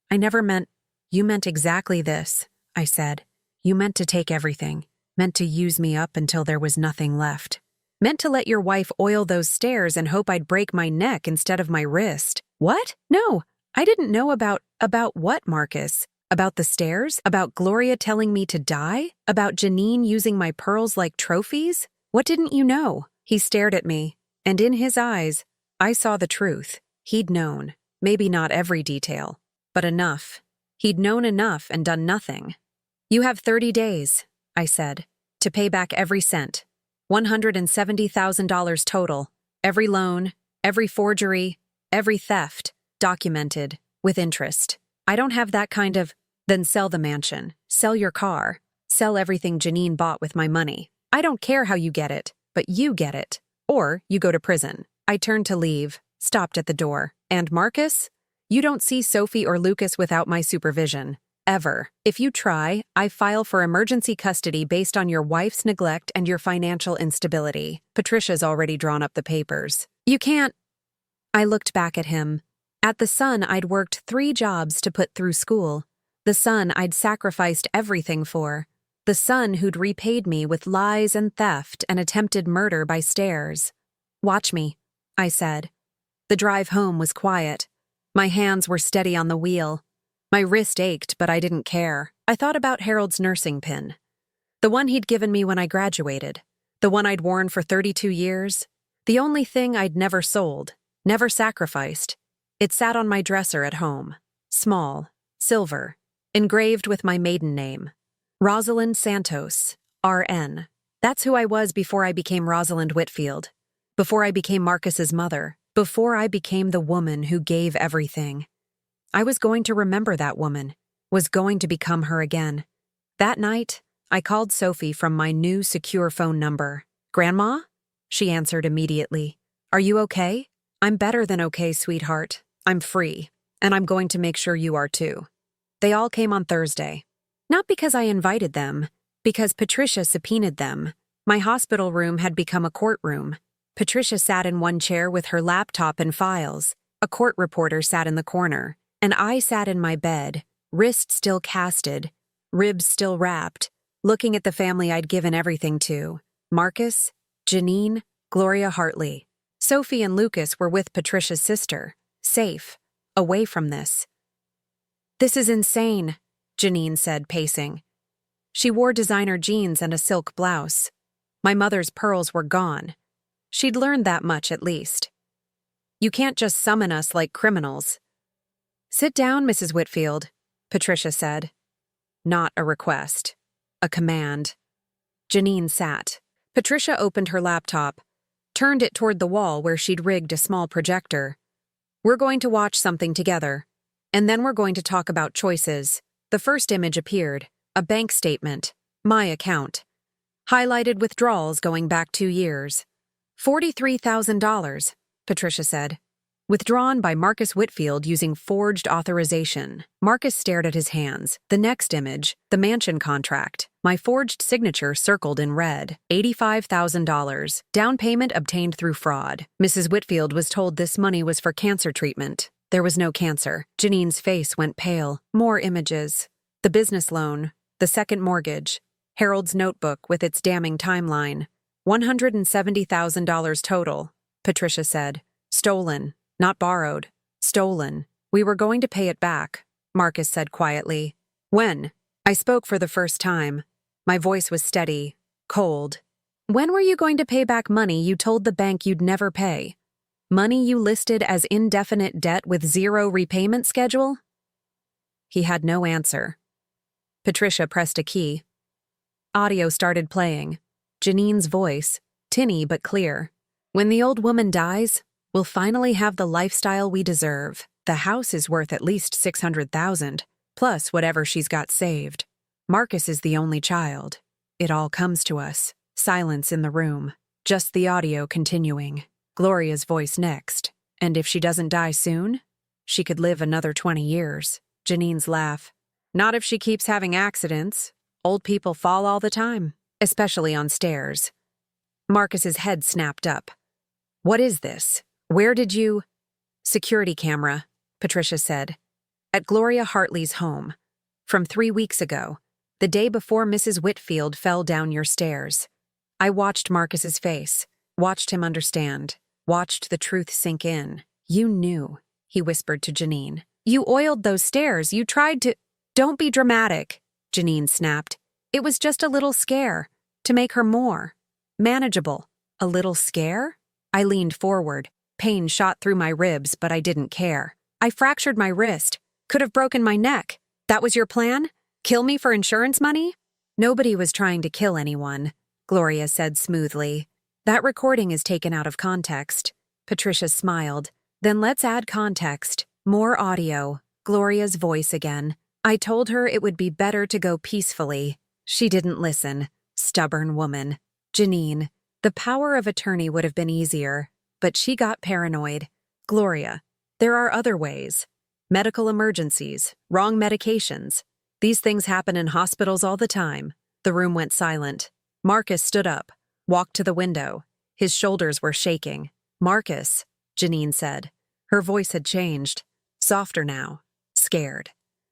A: I never meant— You meant exactly this, I said. You meant to take everything, meant to use me up until there was nothing left. Meant to let your wife oil those stairs and hope I'd break my neck instead of my wrist. What? No, I didn't know about what, Marcus? About the stairs? About Gloria telling me to die? About Janine using my pearls like trophies? What didn't you know? He stared at me, and in his eyes, I saw the truth. He'd known, maybe not every detail, but enough. He'd known enough and done nothing. You have 30 days, I said, to pay back every cent. $170,000 total. Every loan, every forgery, every theft, documented, with interest. I don't have that kind of— Then sell the mansion, sell your car, sell everything Janine bought with my money. I don't care how you get it, but you get it. Or you go to prison. I turned to leave, stopped at the door. And Marcus? You don't see Sophie or Lucas without my supervision. Ever. If you try, I file for emergency custody based on your wife's neglect and your financial instability. Patricia's already drawn up the papers. You can't— I looked back at him. At the son I'd worked 3 jobs to put through school. The son I'd sacrificed everything for. The son who'd repaid me with lies and theft and attempted murder by stairs. Watch me, I said. The drive home was quiet. My hands were steady on the wheel. My wrist ached, but I didn't care. I thought about Harold's nursing pin. The one he'd given me when I graduated. The one I'd worn for 32 years. The only thing I'd never sold, never sacrificed. It sat on my dresser at home. Small, silver, engraved with my maiden name. Rosalind Santos, R.N. That's who I was before I became Rosalind Whitfield. Before I became Marcus's mother. Before I became the woman who gave everything. I was going to remember that woman. Was going to become her again. That night, I called Sophie from my new secure phone number. Grandma? She answered immediately. Are you okay? I'm better than okay, sweetheart. I'm free, and I'm going to make sure you are too. They all came on Thursday. Not because I invited them, because Patricia subpoenaed them. My hospital room had become a courtroom. Patricia sat in one chair with her laptop and files. A court reporter sat in the corner, and I sat in my bed, wrist still casted, ribs still wrapped, looking at the family I'd given everything to. Marcus, Janine, Gloria Hartley. Sophie and Lucas were with Patricia's sister, safe, away from this. This is insane, Janine said, pacing. She wore designer jeans and a silk blouse. My mother's pearls were gone. She'd learned that much at least. You can't just summon us like criminals. Sit down, Mrs. Whitfield, Patricia said. Not a request. A command. Janine sat. Patricia opened her laptop, turned it toward the wall where she'd rigged a small projector. We're going to watch something together, and then we're going to talk about choices. The first image appeared, a bank statement, my account. Highlighted withdrawals going back 2 years. $43,000, Patricia said. Withdrawn by Marcus Whitfield using forged authorization. Marcus stared at his hands. The next image, the mansion contract. My forged signature circled in red. $85,000. Down payment obtained through fraud. Mrs. Whitfield was told this money was for cancer treatment. There was no cancer. Janine's face went pale. More images. The business loan. The second mortgage. Harold's notebook with its damning timeline. $170,000 total, Patricia said. Stolen. Not borrowed. Stolen. We were going to pay it back, Marcus said quietly. When? I spoke for the first time. My voice was steady, cold. When were you going to pay back money you told the bank you'd never pay? Money you listed as indefinite debt with zero repayment schedule? He had no answer. Patricia pressed a key. Audio started playing. Janine's voice, tinny but clear. When the old woman dies, we'll finally have the lifestyle we deserve. The house is worth at least $600,000, plus whatever she's got saved. Marcus is the only child. It all comes to us. Silence in the room. Just the audio continuing. Gloria's voice next. And if she doesn't die soon, she could live another 20 years. Janine's laugh. Not if she keeps having accidents. Old people fall all the time, especially on stairs. Marcus's head snapped up. What is this? Where did you— Security camera, Patricia said. At Gloria Hartley's home. From 3 weeks ago, the day before Mrs. Whitfield fell down your stairs. I watched Marcus's face, watched him understand, watched the truth sink in. You knew, he whispered to Janine. You oiled those stairs. You tried to— Don't be dramatic, Janine snapped. It was just a little scare, to make her more manageable. A little scare? I leaned forward. Pain shot through my ribs, but I didn't care. I fractured my wrist. Could have broken my neck. That was your plan? Kill me for insurance money? Nobody was trying to kill anyone, Gloria said smoothly. That recording is taken out of context. Patricia smiled. Then let's add context. More audio. Gloria's voice again. I told her it would be better to go peacefully. She didn't listen. Stubborn woman. Janine. The power of attorney would have been easier, but she got paranoid. Gloria. There are other ways. Medical emergencies, wrong medications. These things happen in hospitals all the time. The room went silent. Marcus stood up, walked to the window. His shoulders were shaking. Marcus, Janine said. Her voice had changed. Softer now. Scared.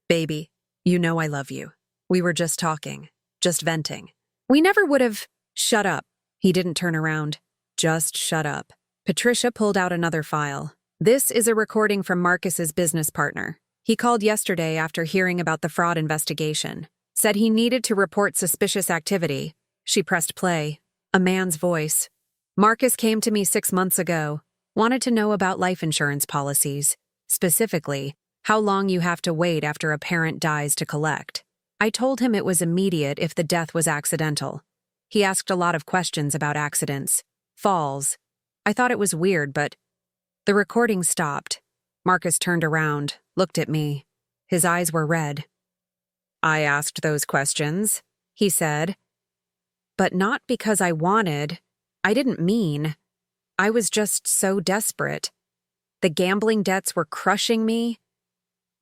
A: Baby, you know I love you. We were just talking. Just venting. We never would have— Shut up. He didn't turn around. Just shut up. Patricia pulled out another file. This is a recording from Marcus's business partner. He called yesterday after hearing about the fraud investigation. Said he needed to report suspicious activity. She pressed play. A man's voice. Marcus came to me 6 months ago. Wanted to know about life insurance policies. Specifically, how long you have to wait after a parent dies to collect. I told him it was immediate if the death was accidental. He asked a lot of questions about accidents. Falls. I thought it was weird, but— The recording stopped. Marcus turned around, looked at me. His eyes were red. I asked those questions, he said. But not because I wanted. I didn't mean. I was just so desperate. The gambling debts were crushing me.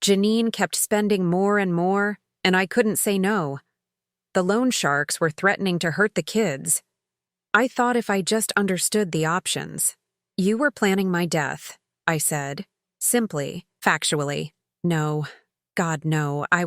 A: Janine kept spending more and more, and I couldn't say no. The loan sharks were threatening to hurt the kids. I thought if I just understood the options. You were planning my death, I said. Simply, factually. No. God, no. I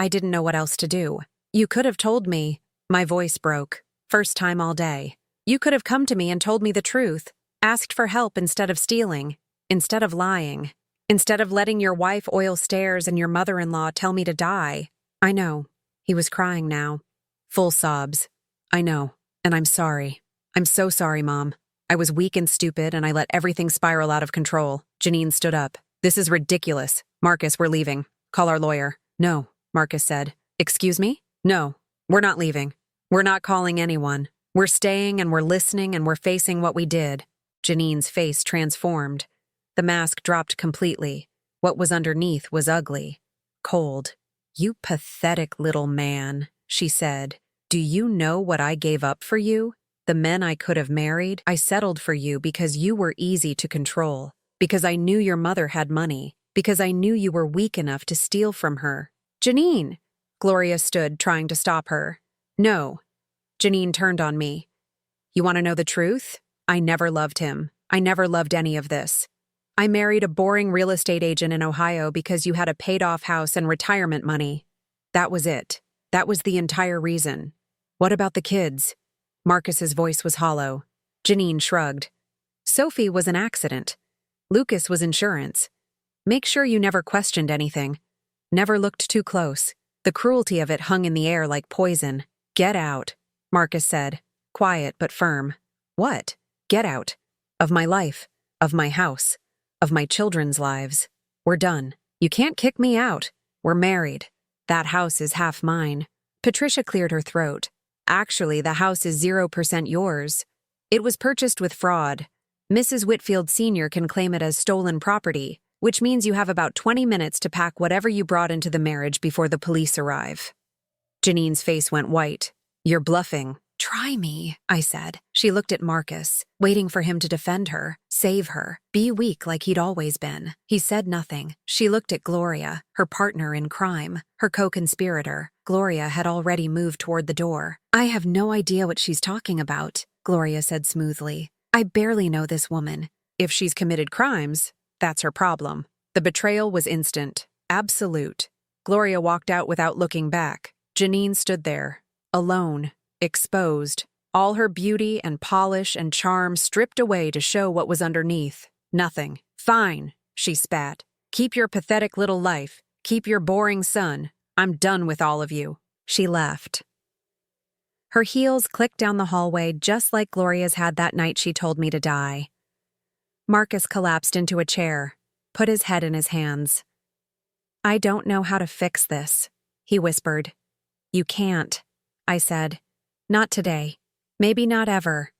A: didn't know what else to do. You could have told me. My voice broke. First time all day. You could have come to me and told me the truth. Asked for help instead of stealing. Instead of lying. Instead of letting your wife oil stairs and your mother-in-law tell me to die. I know. He was crying now. Full sobs. I know. And I'm sorry. I'm so sorry, Mom. I was weak and stupid, and I let everything spiral out of control. Janine stood up. This is ridiculous. Marcus, we're leaving. Call our lawyer. No, Marcus said. Excuse me? No, we're not leaving. We're not calling anyone. We're staying and we're listening and we're facing what we did. Janine's face transformed. The mask dropped completely. What was underneath was ugly. Cold. You pathetic little man, she said. Do you know what I gave up for you? The men I could have married? I settled for you because you were easy to control. Because I knew your mother had money. Because I knew you were weak enough to steal from her. Janine! Gloria stood, trying to stop her. No. Janine turned on me. You want to know the truth? I never loved him. I never loved any of this. I married a boring real estate agent in Ohio because you had a paid-off house and retirement money. That was it. That was the entire reason. What about the kids? Marcus's voice was hollow. Janine shrugged. Sophie was an accident. Lucas was insurance. Make sure you never questioned anything. Never looked too close. The cruelty of it hung in the air like poison. Get out, Marcus said, quiet but firm. What? Get out. Of my life. Of my house. Of my children's lives. We're done. You can't kick me out. We're married. That house is half mine. Patricia cleared her throat. Actually, the house is 0% yours. It was purchased with fraud. Mrs. Whitfield Sr. can claim it as stolen property, which means you have about 20 minutes to pack whatever you brought into the marriage before the police arrive. Janine's face went white. You're bluffing. Try me, I said. She looked at Marcus, waiting for him to defend her, save her, be weak like he'd always been. He said nothing. She looked at Gloria, her partner in crime, her co-conspirator. Gloria had already moved toward the door. I have no idea what she's talking about, Gloria said smoothly. I barely know this woman. If she's committed crimes, that's her problem. The betrayal was instant, absolute. Gloria walked out without looking back. Janine stood there, alone, exposed, all her beauty and polish and charm stripped away to show what was underneath. Nothing. Fine, she spat. Keep your pathetic little life. Keep your boring son. I'm done with all of you. She left. Her heels clicked down the hallway just like Gloria's had that night she told me to die. Marcus collapsed into a chair, put his head in his hands. I don't know how to fix this, he whispered. You can't, I said. Not today. Maybe not ever.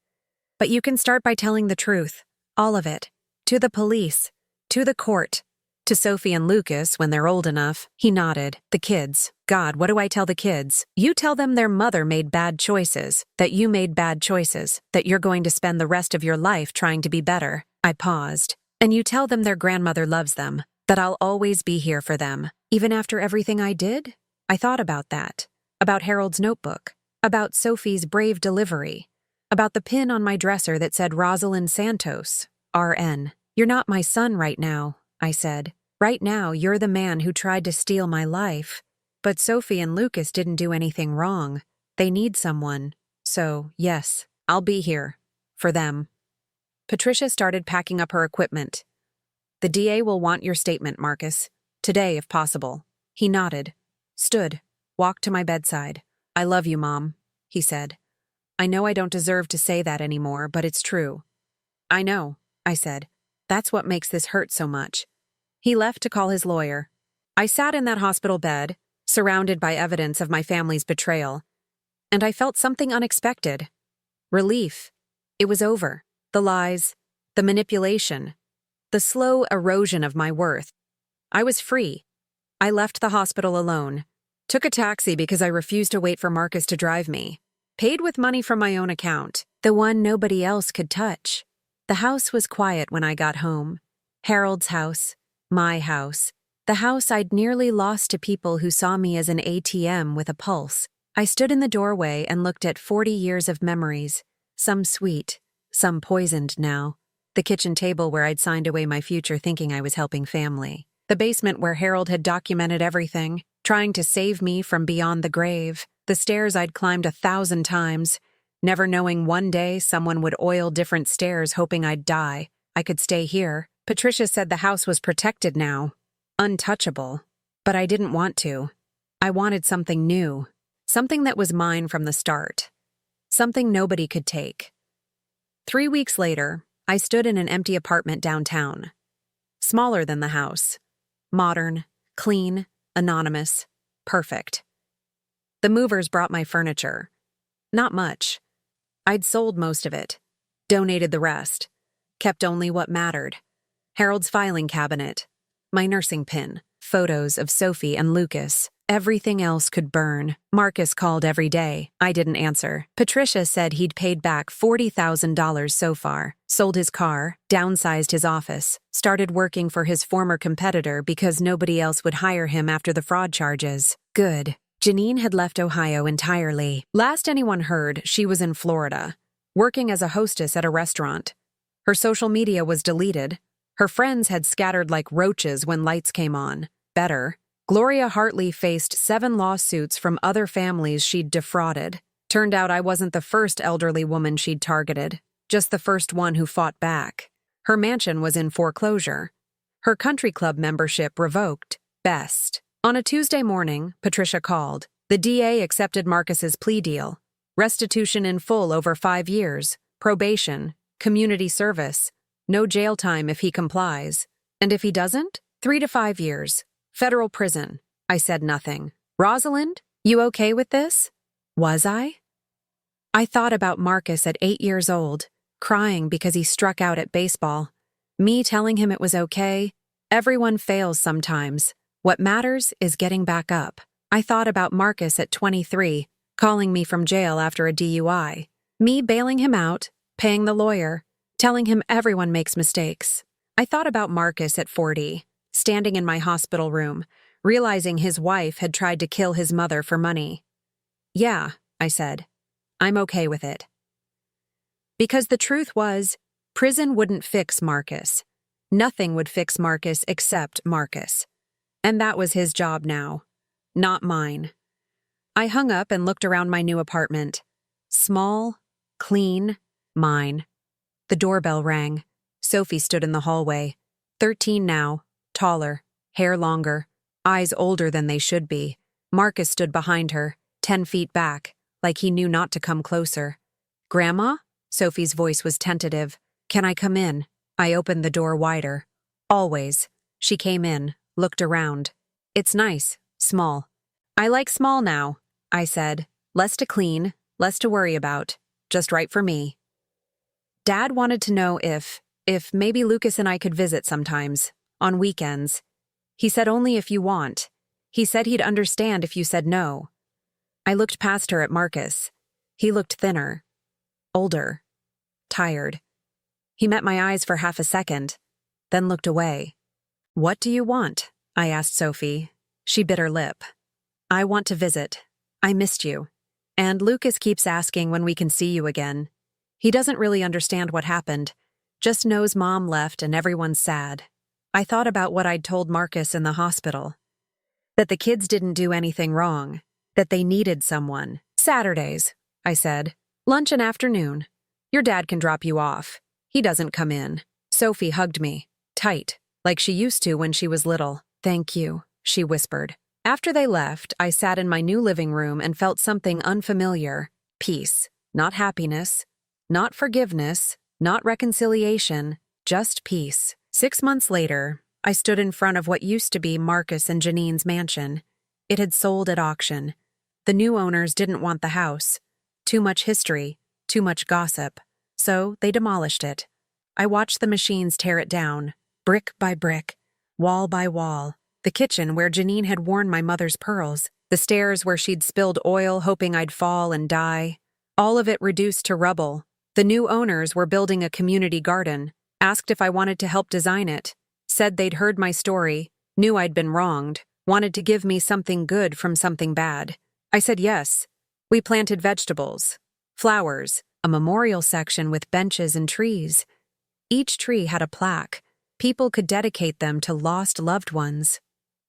A: But you can start by telling the truth. All of it. To the police. To the court. To Sophie and Lucas when they're old enough. He nodded. The kids. God, what do I tell the kids? You tell them their mother made bad choices. That you made bad choices. That you're going to spend the rest of your life trying to be better. I paused. And you tell them their grandmother loves them. That I'll always be here for them. Even after everything I did? I thought about that. About Harold's notebook. About Sophie's brave delivery. About the pin on my dresser that said Rosalind Santos, RN. You're not my son right now, I said. Right now, you're the man who tried to steal my life. But Sophie and Lucas didn't do anything wrong. They need someone. So, yes, I'll be here. For them. Patricia started packing up her equipment. The DA will want your statement, Marcus. Today, if possible. He nodded. Stood. Walked to my bedside. I love you, Mom, he said. I know I don't deserve to say that anymore, but it's true. I know, I said. That's what makes this hurt so much. He left to call his lawyer. I sat in that hospital bed, surrounded by evidence of my family's betrayal, and I felt something unexpected. Relief. It was over. The lies, the manipulation, the slow erosion of my worth. I was free. I left the hospital alone. Took a taxi because I refused to wait for Marcus to drive me. Paid with money from my own account, the one nobody else could touch. The house was quiet when I got home. Harold's house, my house, the house I'd nearly lost to people who saw me as an ATM with a pulse. I stood in the doorway and looked at 40 years of memories, some sweet, some poisoned now. The kitchen table where I'd signed away my future thinking I was helping family. The basement where Harold had documented everything, trying to save me from beyond the grave. The stairs I'd climbed 1,000 times, never knowing one day someone would oil different stairs hoping I'd die. I could stay here. Patricia said the house was protected now. Untouchable. But I didn't want to. I wanted something new. Something that was mine from the start. Something nobody could take. 3 weeks later, I stood in an empty apartment downtown. Smaller than the house. Modern, clean, anonymous, perfect. The movers brought my furniture. Not much. I'd sold most of it. Donated the rest. Kept only what mattered. Harold's filing cabinet. My nursing pin. Photos of Sophie and Lucas. Everything else could burn. Marcus called every day. I didn't answer. Patricia said he'd paid back $40,000 so far. Sold his car, downsized his office, started working for his former competitor because nobody else would hire him after the fraud charges. Good. Janine had left Ohio entirely. Last anyone heard, she was in Florida, working as a hostess at a restaurant. Her social media was deleted. Her friends had scattered like roaches when lights came on. Better. Gloria Hartley faced 7 lawsuits from other families she'd defrauded. Turned out I wasn't the first elderly woman she'd targeted, just the first one who fought back. Her mansion was in foreclosure. Her country club membership revoked. Best. On a Tuesday morning, Patricia called. The DA accepted Marcus's plea deal. Restitution in full over 5 years. Probation. Community service. No jail time if he complies. And if he doesn't? 3 to 5 years. Federal prison. I said nothing. Rosalind, you okay with this? Was I? I thought about Marcus at 8 years old, crying because he struck out at baseball. Me telling him it was okay. Everyone fails sometimes. What matters is getting back up. I thought about Marcus at 23, calling me from jail after a DUI. Me bailing him out, paying the lawyer, telling him everyone makes mistakes. I thought about Marcus at 40, standing in my hospital room, realizing his wife had tried to kill his mother for money. Yeah, I said. I'm okay with it. Because the truth was, prison wouldn't fix Marcus. Nothing would fix Marcus except Marcus. And that was his job now, not mine. I hung up and looked around my new apartment. Small, clean, mine. The doorbell rang. Sophie stood in the hallway. 13 now, taller, hair longer, eyes older than they should be. Marcus stood behind her, 10 feet back, like he knew not to come closer. Grandma? Sophie's voice was tentative. Can I come in? I opened the door wider. Always. She came in, looked around. It's nice, small. I like small now, I said. Less to clean, less to worry about. Just right for me. Dad wanted to know if maybe Lucas and I could visit sometimes, on weekends. He said only if you want. He said he'd understand if you said no. I looked past her at Marcus. He looked thinner, older, tired. He met my eyes for half a second, then looked away. What do you want? I asked Sophie. She bit her lip. I want to visit. I missed you. And Lucas keeps asking when we can see you again. He doesn't really understand what happened, just knows Mom left and everyone's sad. I thought about what I'd told Marcus in the hospital. That the kids didn't do anything wrong, that they needed someone. Saturdays, I said. Lunch and afternoon. Your dad can drop you off. He doesn't come in. Sophie hugged me, tight, like she used to when she was little. Thank you, she whispered. After they left, I sat in my new living room and felt something unfamiliar. Peace, not happiness, not forgiveness, not reconciliation, just peace. 6 months later, I stood in front of what used to be Marcus and Janine's mansion. It had sold at auction. The new owners didn't want the house. Too much history, too much gossip. So they demolished it. I watched the machines tear it down, brick by brick, wall by wall. The kitchen where Janine had worn my mother's pearls, the stairs where she'd spilled oil hoping I'd fall and die. All of it reduced to rubble. The new owners were building a community garden, asked if I wanted to help design it, said they'd heard my story, knew I'd been wronged, wanted to give me something good from something bad. I said yes. We planted vegetables, flowers, a memorial section with benches and trees. Each tree had a plaque. People could dedicate them to lost loved ones.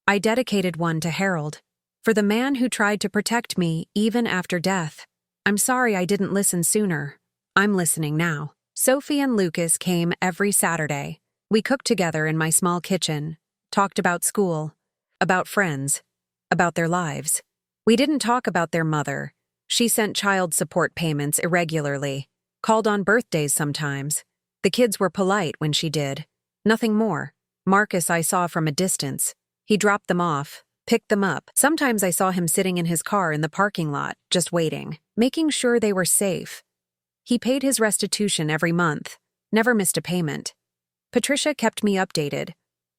A: I dedicated one to Harold, for the man who tried to protect me even after death. I'm sorry I didn't listen sooner. I'm listening now. Sophie and Lucas came every Saturday. We cooked together in my small kitchen, talked about school, about friends, about their lives. We didn't talk about their mother. She sent child support payments irregularly, called on birthdays sometimes. The kids were polite when she did. Nothing more. Marcus I saw from a distance. He dropped them off, picked them up. Sometimes I saw him sitting in his car in the parking lot, just waiting, making sure they were safe. He paid his restitution every month, never missed a payment. Patricia kept me updated.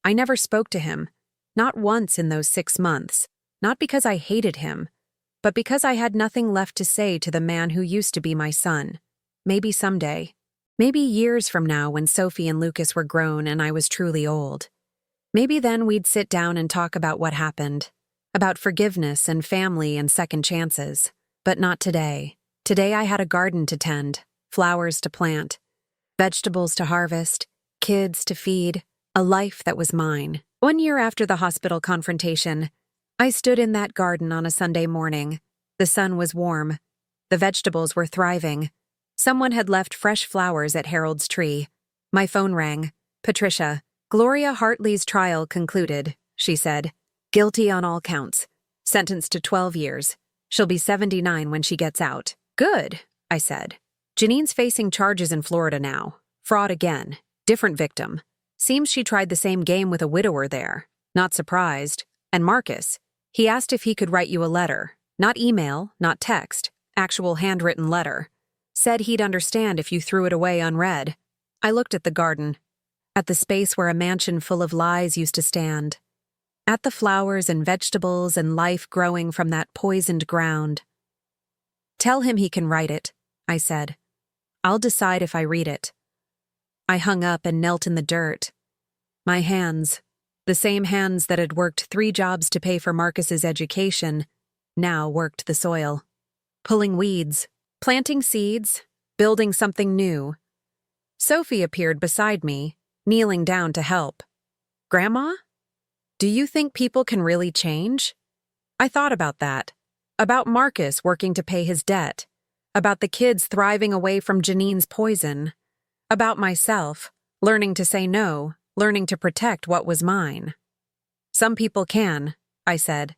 A: I never spoke to him, not once in those 6 months, not because I hated him, but because I had nothing left to say to the man who used to be my son. Maybe someday. Maybe years from now when Sophie and Lucas were grown and I was truly old. Maybe then we'd sit down and talk about what happened, about forgiveness and family and second chances. But not today. Today I had a garden to tend, flowers to plant, vegetables to harvest, kids to feed, a life that was mine. 1 year after the hospital confrontation, I stood in that garden on a Sunday morning. The sun was warm. The vegetables were thriving. Someone had left fresh flowers at Harold's tree. My phone rang. Patricia, Gloria Hartley's trial concluded, she said. Guilty on all counts. Sentenced to 12 years. She'll be 79 when she gets out. Good, I said. Janine's facing charges in Florida now. Fraud again. Different victim. Seems she tried the same game with a widower there. Not surprised. And Marcus. He asked if he could write you a letter. Not email, not text. Actual handwritten letter. Said he'd understand if you threw it away unread. I looked at the garden. At the space where a mansion full of lies used to stand. At the flowers and vegetables and life growing from that poisoned ground. Tell him he can write it, I said. I'll decide if I read it. I hung up and knelt in the dirt. My hands, the same hands that had worked 3 jobs to pay for Marcus's education, now worked the soil. Pulling weeds, planting seeds, building something new. Sophie appeared beside me, kneeling down to help. Grandma? Do you think people can really change? I thought about that. About Marcus working to pay his debt. About the kids thriving away from Janine's poison. About myself, learning to say no, learning to protect what was mine. Some people can, I said.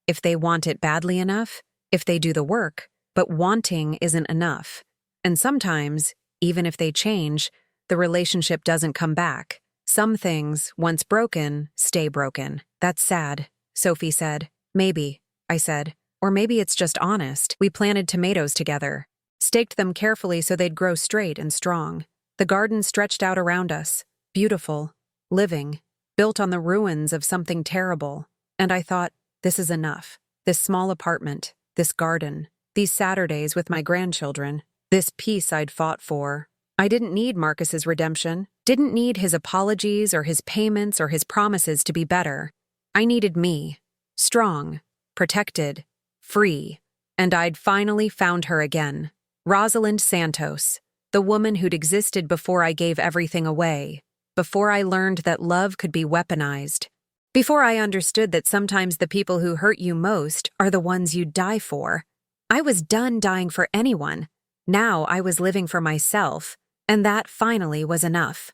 A: If they want it badly enough, if they do the work, but wanting isn't enough. And sometimes, even if they change, the relationship doesn't come back. Some things, once broken, stay broken. That's sad, Sophie said. Maybe, I said. Or maybe it's just honest. We planted tomatoes together. Staked them carefully so they'd grow straight and strong. The garden stretched out around us. Beautiful. Living. Built on the ruins of something terrible. And I thought, this is enough. This small apartment. This garden. These Saturdays with my grandchildren. This peace I'd fought for. I didn't need Marcus's redemption. Didn't need his apologies or his payments or his promises to be better. I needed me. Strong. Protected. Free. And I'd finally found her again. Rosalind Santos. The woman who'd existed before I gave everything away. Before I learned that love could be weaponized. Before I understood that sometimes the people who hurt you most are the ones you'd die for. I was done dying for anyone. Now I was living for myself. And that finally was enough.